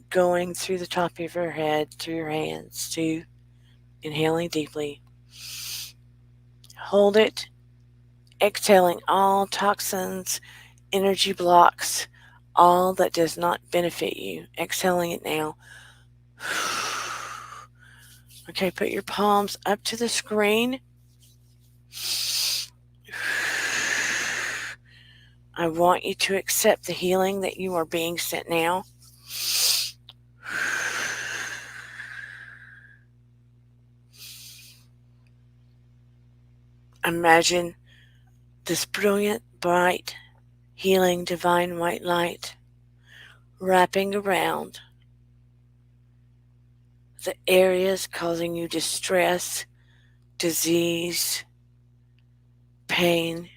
going through the top of your head, through your hands. 2. Inhaling deeply. Hold it. Exhaling all toxins, energy blocks, all that does not benefit you. Exhaling it now. Okay, put your palms up to the screen. I want you to accept the healing that you are being sent now. Imagine this brilliant, bright, healing, divine white light wrapping around the areas causing you distress, disease, pain,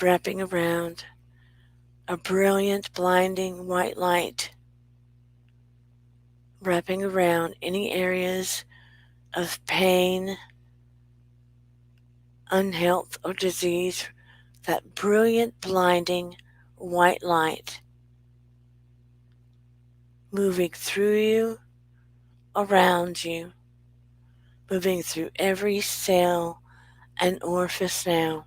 wrapping around a brilliant, blinding white light, wrapping around any areas of pain, unhealth, or disease. That brilliant, blinding white light moving through you, around you, moving through every cell and orifice now.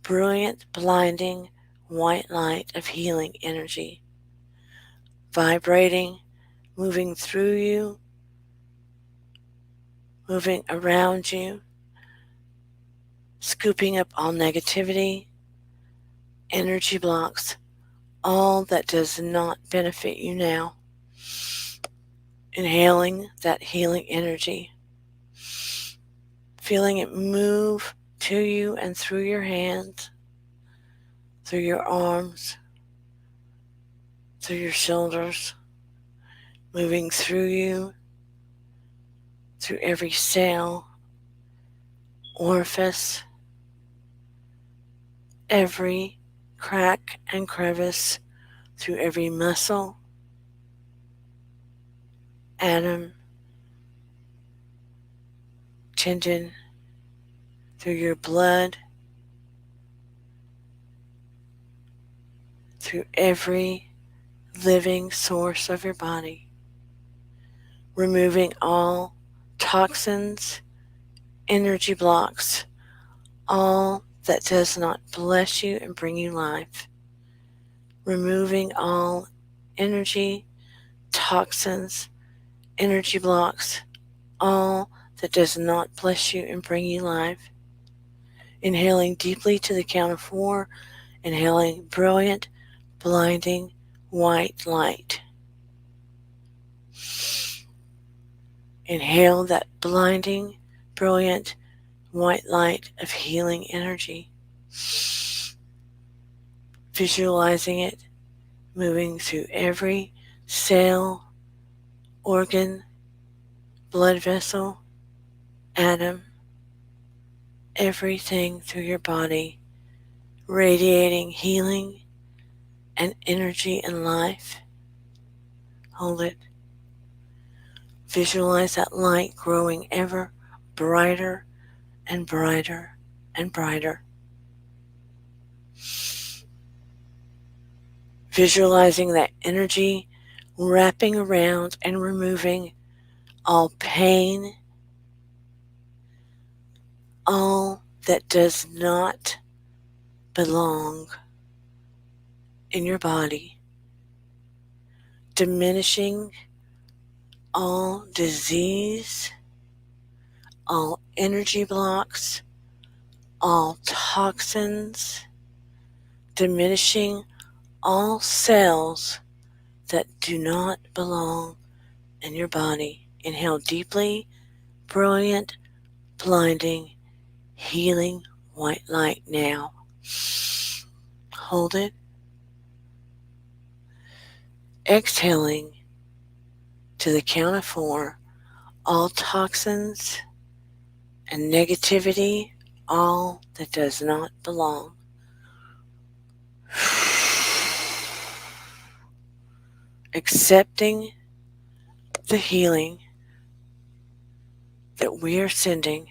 Brilliant, blinding white light of healing energy, vibrating, moving through you, moving around you, scooping up all negativity, energy blocks, all that does not benefit you now. Inhaling that healing energy, feeling it move to you and through your hands, through your arms, through your shoulders, moving through you, through every cell, orifice, every crack and crevice, through every muscle, atom, tendon, through your blood, through every living source of your body, removing all toxins, energy blocks, all that does not bless you and bring you life, removing all energy, toxins, energy blocks, all that does not bless you and bring you life. Inhaling deeply to the count of 4, inhaling brilliant, blinding white light. Inhale that blinding, brilliant white light of healing energy. Visualizing it moving through every cell, organ, blood vessel, atom, everything through your body, radiating healing and energy and life. Hold it. Visualize that light growing ever brighter and brighter and brighter. Visualizing that energy wrapping around and removing all pain, all that does not belong in your body, diminishing all disease, all energy blocks, all toxins, diminishing all cells that do not belong in your body. Inhale deeply, brilliant, blinding, healing white light now. Hold it. Exhaling to the count of 4, all toxins and negativity, all that does not belong. Accepting the healing that we are sending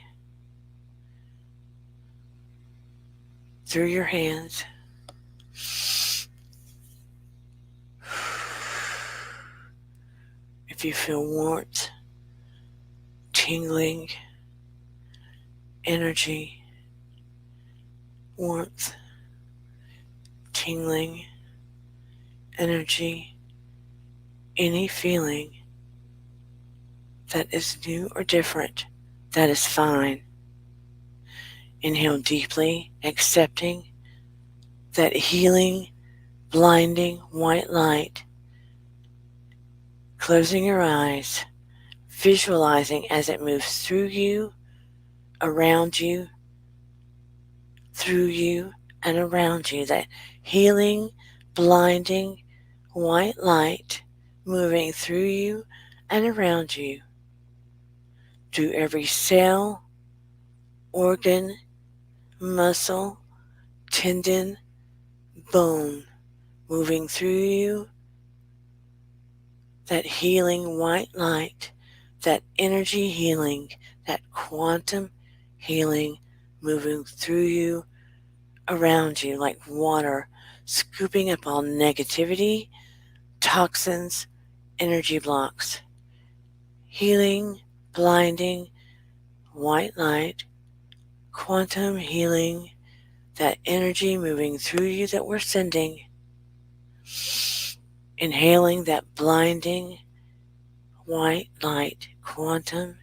through your hands. If you feel warmth, tingling, energy, warmth, tingling, energy, any feeling that is new or different, that is fine. Inhale deeply, accepting that healing, blinding white light. Closing your eyes, visualizing as it moves through you, around you, through you, and around you. That healing, blinding white light moving through you and around you, through every cell, organ, muscle, tendon, bone, moving through you. That healing white light, that energy healing, that quantum healing moving through you, around you like water, scooping up all negativity, toxins, energy blocks. Healing, blinding, white light, quantum healing, that energy moving through you that we're sending. Inhaling that blinding white light, quantum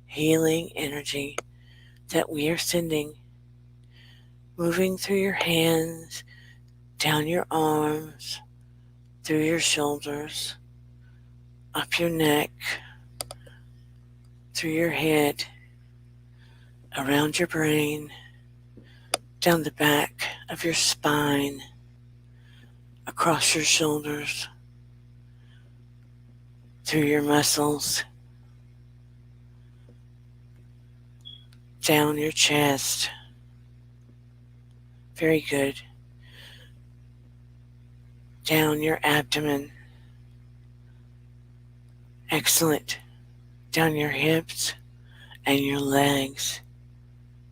healing energy that we are sending, moving through your hands, down your arms, through your shoulders, up your neck, through your head, around your brain, down the back of your spine, across your shoulders, through your muscles, down your chest. Very good. Down your abdomen. Excellent. Down your hips and your legs,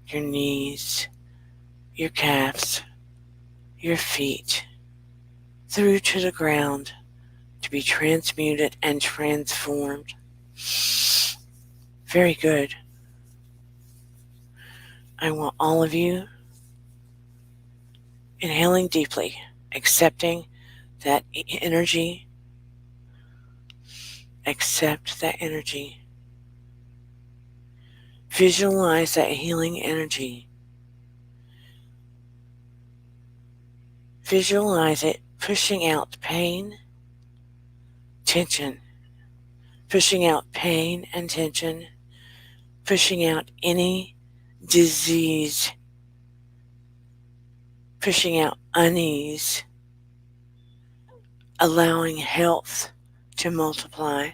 your knees, your calves, your feet, through to the ground to be transmuted and transformed. Very good. I want all of you inhaling deeply, accepting that energy. Accept that energy. Visualize that healing energy. Visualize it pushing out pain, tension, pushing out pain and tension, pushing out any disease, pushing out unease, allowing health to multiply,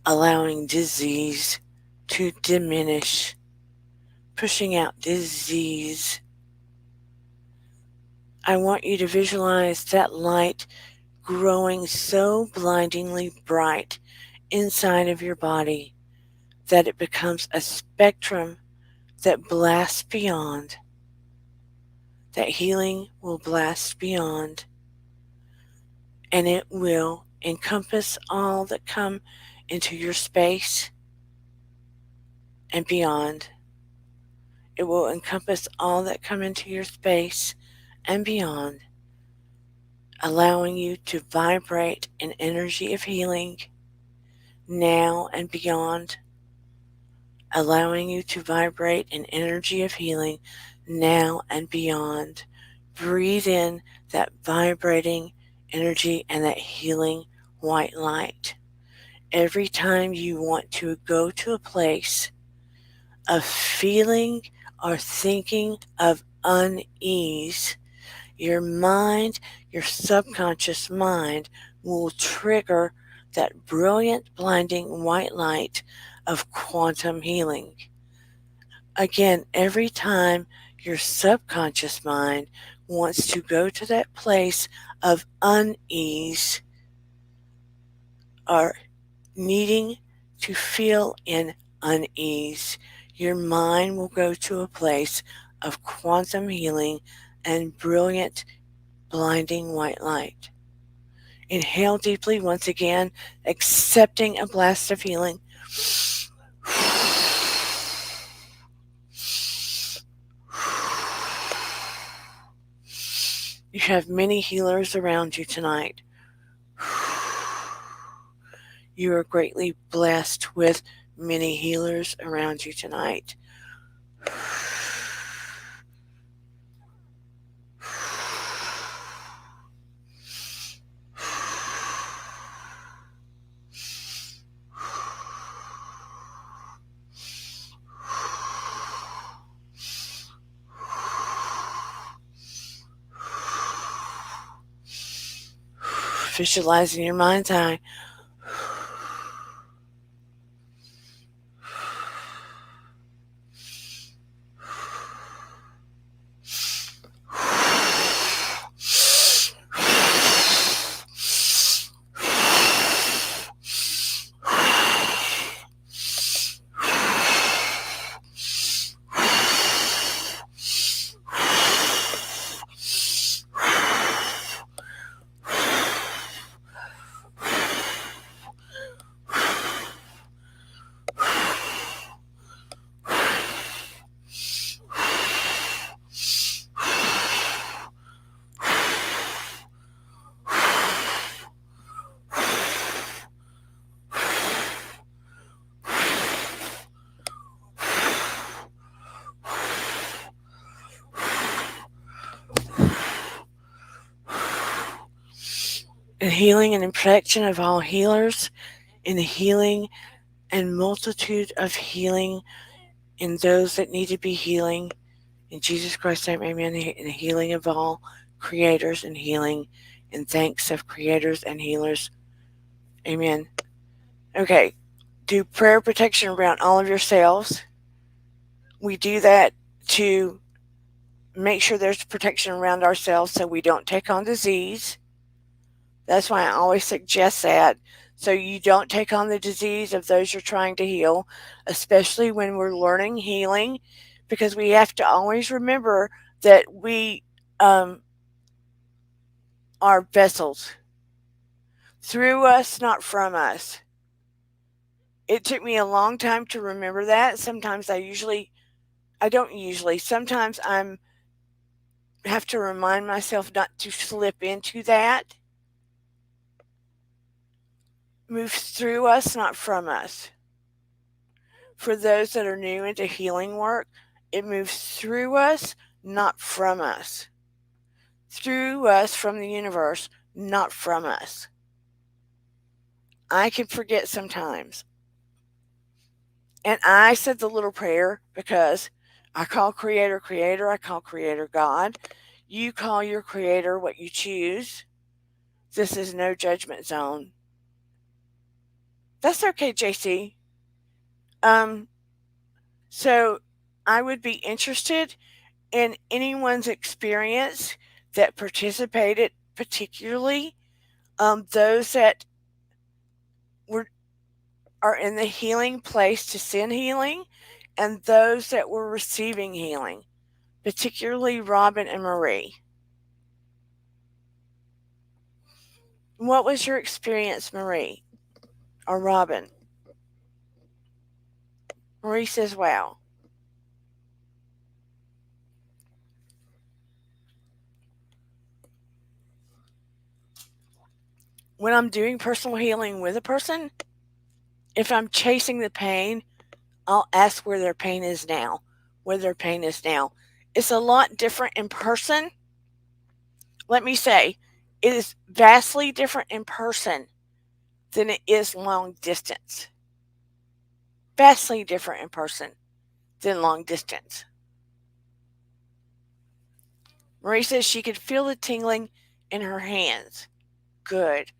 allowing disease to diminish, pushing out disease. I want you to visualize that light growing so blindingly bright inside of your body that it becomes a spectrum that blasts beyond. That healing will blast beyond, and it will encompass all that come into your space and beyond. It will encompass all that come into your space and beyond, allowing you to vibrate an energy of healing now and beyond, allowing you to vibrate an energy of healing now and beyond. Breathe in that vibrating energy and that healing white light. Every time you want to go to a place of feeling or thinking of unease, your mind, your subconscious mind, will trigger that brilliant, blinding white light of quantum healing. Again, every time your subconscious mind wants to go to that place of unease or needing to feel in unease, your mind will go to a place of quantum healing and brilliant, blinding white light. Inhale deeply once again, accepting a blast of healing. You have many healers around you tonight. You are greatly blessed with many healers around you tonight. Visualize in your mind's eye. And healing and protection of all healers, in the healing and multitude of healing in those that need to be healing. In Jesus Christ's name, amen. In the healing of all creators and healing and thanks of creators and healers. Amen. Okay. Do prayer protection around all of yourselves. We do that to make sure there's protection around ourselves so we don't take on disease. That's why I always suggest that. So you don't take on the disease of those you're trying to heal, especially when we're learning healing, because we have to always remember that we are vessels. Through us, not from us. It took me a long time to remember that. Sometimes sometimes I'm have to remind myself not to slip into that. Moves through us, not from us. For those that are new into healing work, it moves through us, not from us. Through us from the universe, not from us. I can forget sometimes. And I said the little prayer because I call Creator Creator, I call Creator God. You call your Creator what you choose. This is no judgment zone. That's okay, JC. So I would be interested in anyone's experience that participated, particularly those that are in the healing place to send healing, and those that were receiving healing, particularly Robin and Marie. What was your experience, Marie or Robin? Marie says, wow. When I'm doing personal healing with a person, if I'm chasing the pain, I'll ask where their pain is now. Where their pain is now. It's a lot different in person. Let me say, it is vastly different in person than it is long distance. Vastly different in person than long distance. Marie says she could feel the tingling in her hands. Good.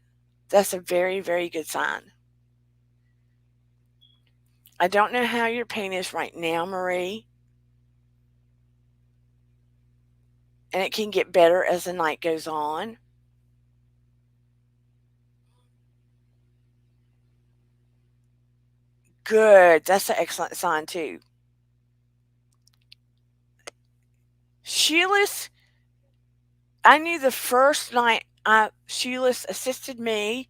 That's a very, very good sign. I don't know how your pain is right now, Marie. And it can get better as the night goes on. Good. That's an excellent sign, too. Sheila's, I knew the first night Sheila's assisted me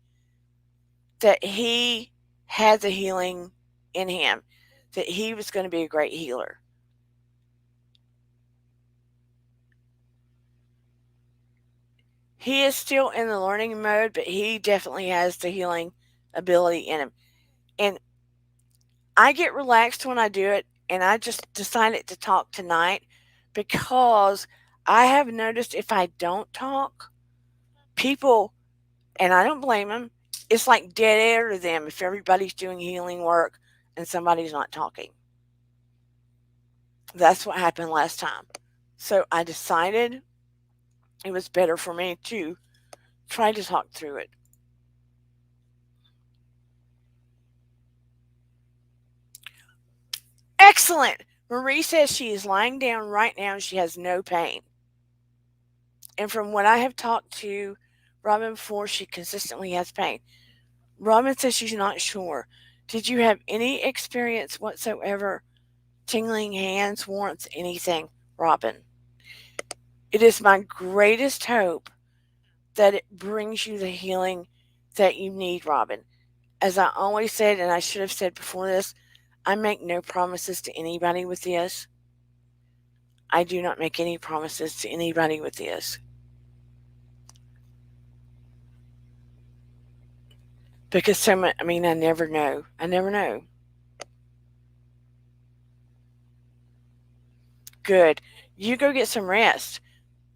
that he had the healing in him, that he was going to be a great healer. He is still in the learning mode, but he definitely has the healing ability in him. And I get relaxed when I do it, and I just decided to talk tonight because I have noticed if I don't talk, people, and I don't blame them, it's like dead air to them if everybody's doing healing work and somebody's not talking. That's what happened last time. So I decided it was better for me to try to talk through it. Excellent! Marie says she is lying down right now and she has no pain. And from what I have talked to Robin before, she consistently has pain. Robin says she's not sure. Did you have any experience whatsoever? Tingling hands, warmth, anything, Robin? It is my greatest hope that it brings you the healing that you need, Robin. As I always said, and I should have said before this, I make no promises to anybody with this. I do not make any promises to anybody with this. Because so much, I mean, I never know. I never know. Good. You go get some rest.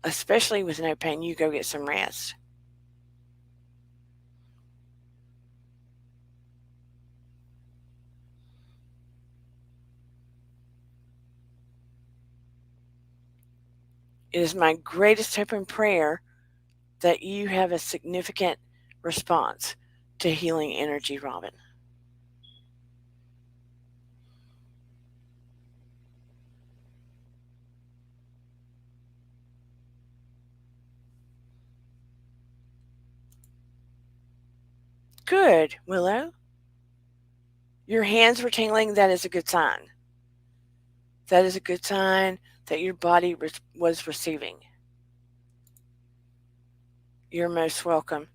Especially with no pain, you go get some rest. It is my greatest hope and prayer that you have a significant response to healing energy, Robin. Good, Willow. Your hands were tingling. That is a good sign. That is a good sign that your body was receiving. You're most welcome.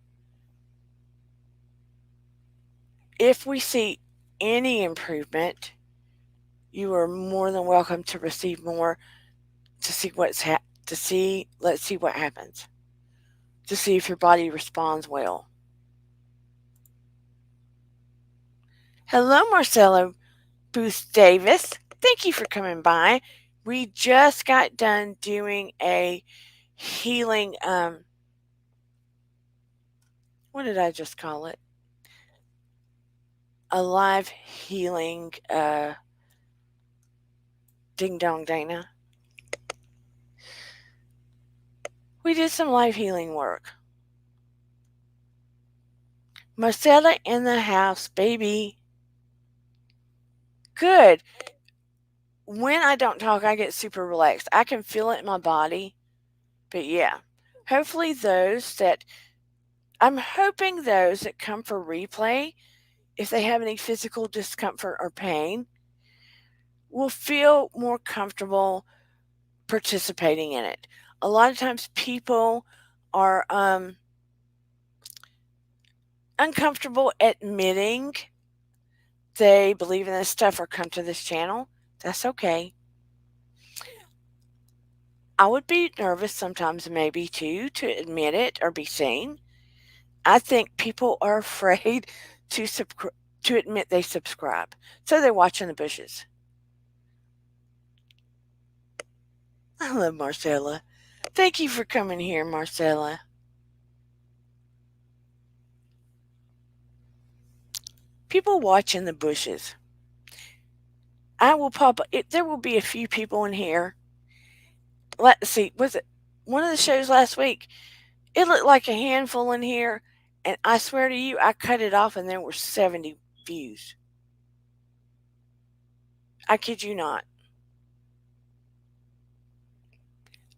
If we see any improvement, you are more than welcome to receive more to see let's see what happens. To see if your body responds well. Hello, Marcelo Booth Davis. Thank you for coming by. We just got done doing a healing, what did I just call it? A live healing, ding dong Dana. We did some live healing work. Marcella in the house, baby. Good. When I don't talk, I get super relaxed. I can feel it in my body. But yeah, hopefully I'm hoping those that come for replay, if they have any physical discomfort or pain, will feel more comfortable participating in it. A lot of times people are uncomfortable admitting they believe in this stuff or come to this channel. That's okay. I would be nervous sometimes, maybe too, to admit it or be seen. I think people are afraid to admit they subscribe, so they watch in the bushes. I love Marcella. Thank you for coming here, Marcella. People watch in the bushes. I will pop it. There will be a few people in here. Let's see. Was it one of the shows last week? It looked like a handful in here, and I swear to you, I cut it off and there were 70 views. I kid you not.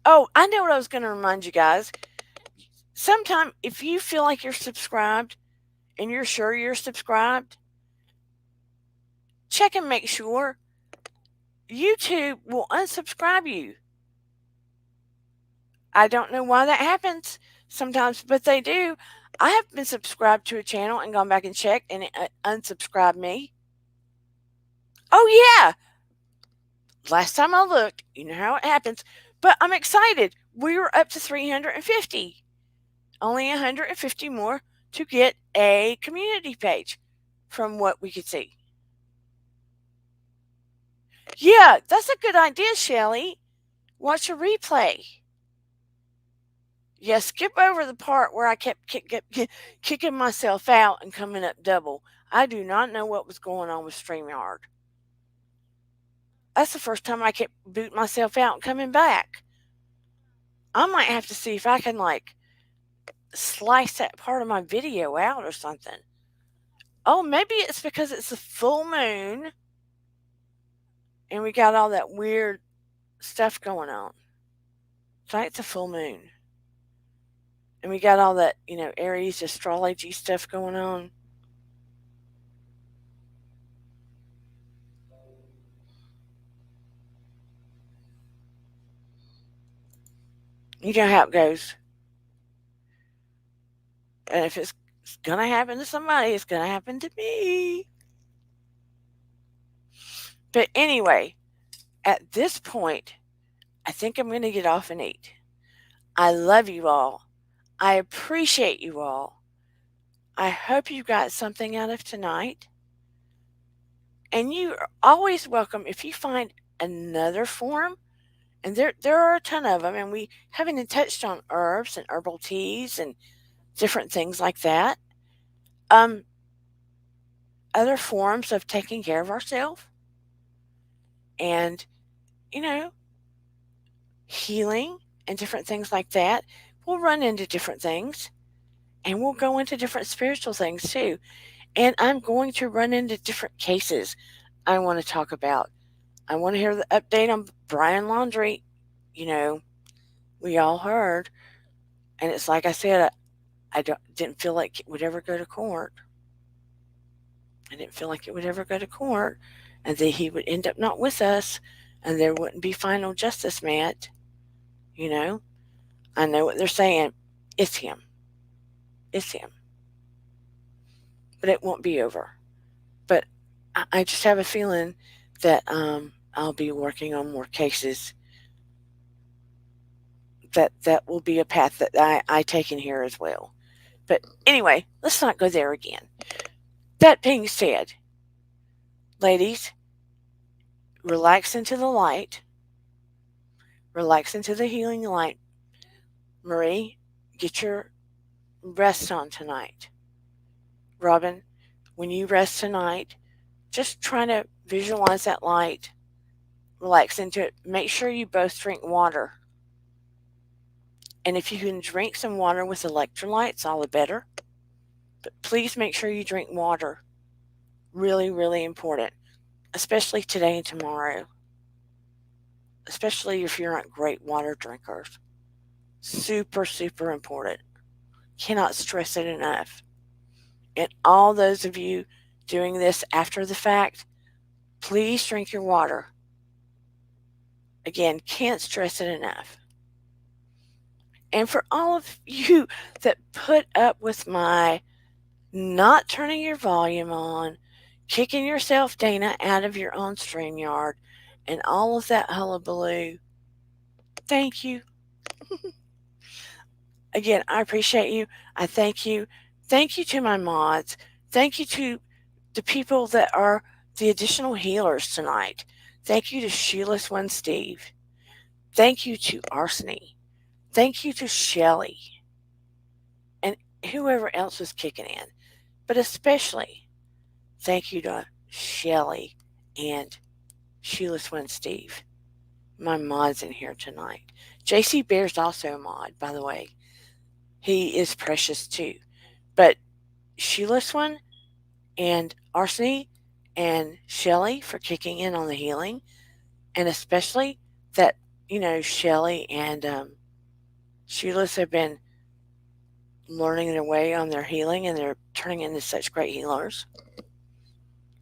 Oh, I know what I was going to remind you guys. Sometime, if you feel like you're subscribed and you're sure you're subscribed, check and make sure. YouTube will unsubscribe you. I don't know why that happens sometimes, but they do. I have been subscribed to a channel and gone back and checked, and it unsubscribed me. Oh, yeah. Last time I looked, you know how it happens. But I'm excited. We were up to 350. Only 150 more to get a community page from what we could see. Yeah, that's a good idea, Shelley. Watch a replay. Yeah, skip over the part where I kept kicking myself out and coming up double. I do not know what was going on with StreamYard. That's the first time I kept booting myself out and coming back. I might have to see if I can slice that part of my video out or something. Oh, maybe it's because it's a full moon and we got all that weird stuff going on. Tonight's a full moon. And we got all that, Aries astrology stuff going on. You know how it goes. And if it's going to happen to somebody, it's going to happen to me. But anyway, at this point, I think I'm going to get off and eat. I love you all. I appreciate you all. I hope you got something out of tonight. And you are always welcome if you find another form. And there are a ton of them. And we haven't even touched on herbs and herbal teas and different things like that. Other forms of taking care of ourselves. And, healing and different things like that. We'll run into different things. And we'll go into different spiritual things too. And I'm going to run into different cases I want to talk about. I want to hear the update on Brian Laundrie. We all heard. And it's like I said, I didn't feel like it would ever go to court. I didn't feel like it would ever go to court. And that he would end up not with us. And there wouldn't be final justice met. I know what they're saying. It's him. It's him. But it won't be over. But I just have a feeling that I'll be working on more cases. That will be a path that I take in here as well. But anyway, let's not go there again. That being said, ladies, relax into the light. Relax into the healing light. Marie, get your rest on tonight. Robin, when you rest tonight, just try to visualize that light. Relax into it. Make sure you both drink water. And if you can drink some water with electrolytes, all the better. But please make sure you drink water. Really, really important. Especially today and tomorrow. Especially if you're not great water drinkers. Super, super important. Cannot stress it enough. And all those of you doing this after the fact, please drink your water. Again, can't stress it enough. And for all of you that put up with my not turning your volume on, kicking yourself, Dana, out of your own StreamYard, and all of that hullabaloo, thank you. Again, I appreciate you. I thank you. Thank you to my mods. Thank you to the people that are the additional healers tonight. Thank you to Sheila Swan Steve. Thank you to Arseny. Thank you to Shelley. And whoever else was kicking in. But especially thank you to Shelley and Sheila Swan Steve. My mods in here tonight. JC Bear's also a mod, by the way. He is precious too. But Sheila Swan and Arseny and Shelley for kicking in on the healing. And especially that, Shelley and Sheila's have been learning their way on their healing and they're turning into such great healers.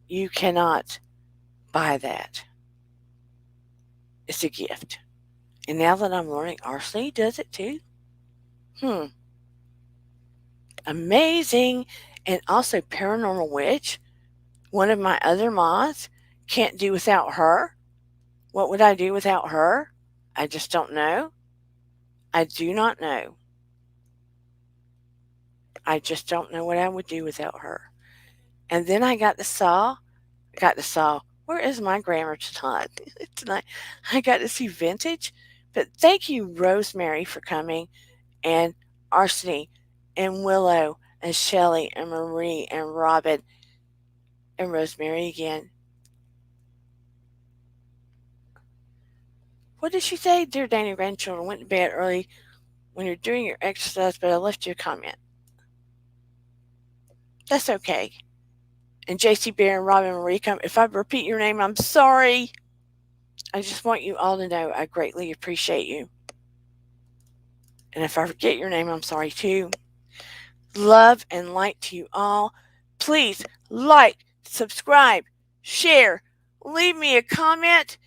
You cannot buy that. It's a gift. And now that I'm learning, Arseny does it too. Amazing. And also Paranormal Witch, one of my other mods, can't do without her. What would I do without her? I just don't know. I do not know. I just don't know what I would do without her. And then I got to saw. Where is my grammar tonight? Tonight, I got to see vintage. But thank you, Rosemary, for coming, and Arseny, and Willow, and Shelley, and Marie, and Robin, and Rosemary again. What did she say? Dear Danny grandchildren, went to bed early when you're doing your exercise, but I left you a comment. That's okay. And JC Bear and Robin Marie come. If I repeat your name, I'm sorry. I just want you all to know I greatly appreciate you. And if I forget your name, I'm sorry too. Love and light to you all. Please like, subscribe, share, leave me a comment.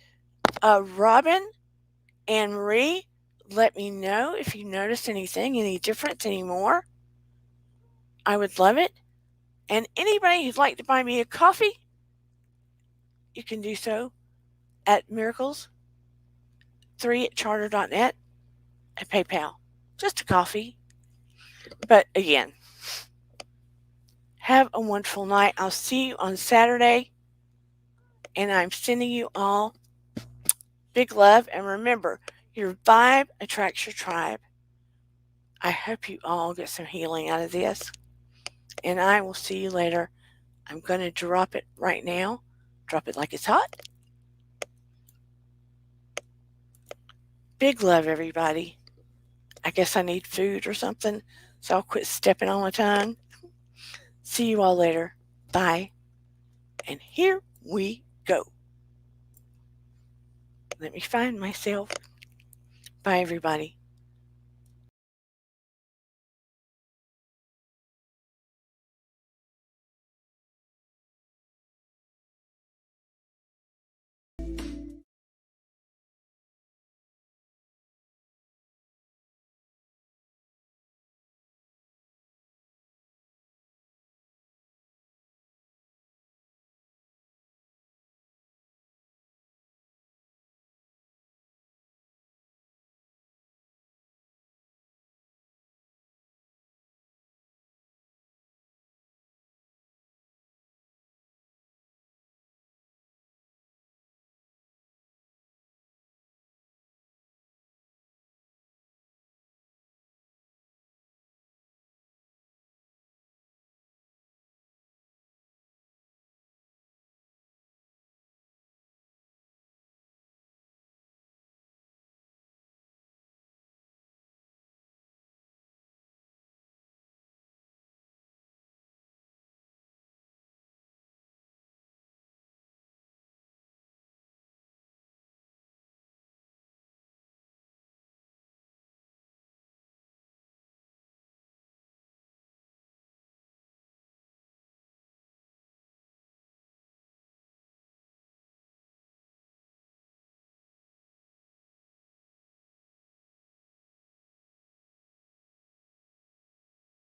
Robin and Marie, let me know if you noticed anything, any difference anymore. I would love it. And anybody who'd like to buy me a coffee, you can do so at miracles3@charter.net and PayPal. Just a coffee. But again, have a wonderful night. I'll see you on Saturday. And I'm sending you all big love. And remember, your vibe attracts your tribe. I hope you all get some healing out of this. And I will see you later. I'm going to drop it right now. Drop it like it's hot. Big love, everybody. I guess I need food or something, so I'll quit stepping on my tongue. See you all later. Bye. And here we go. Let me find myself. Bye, everybody.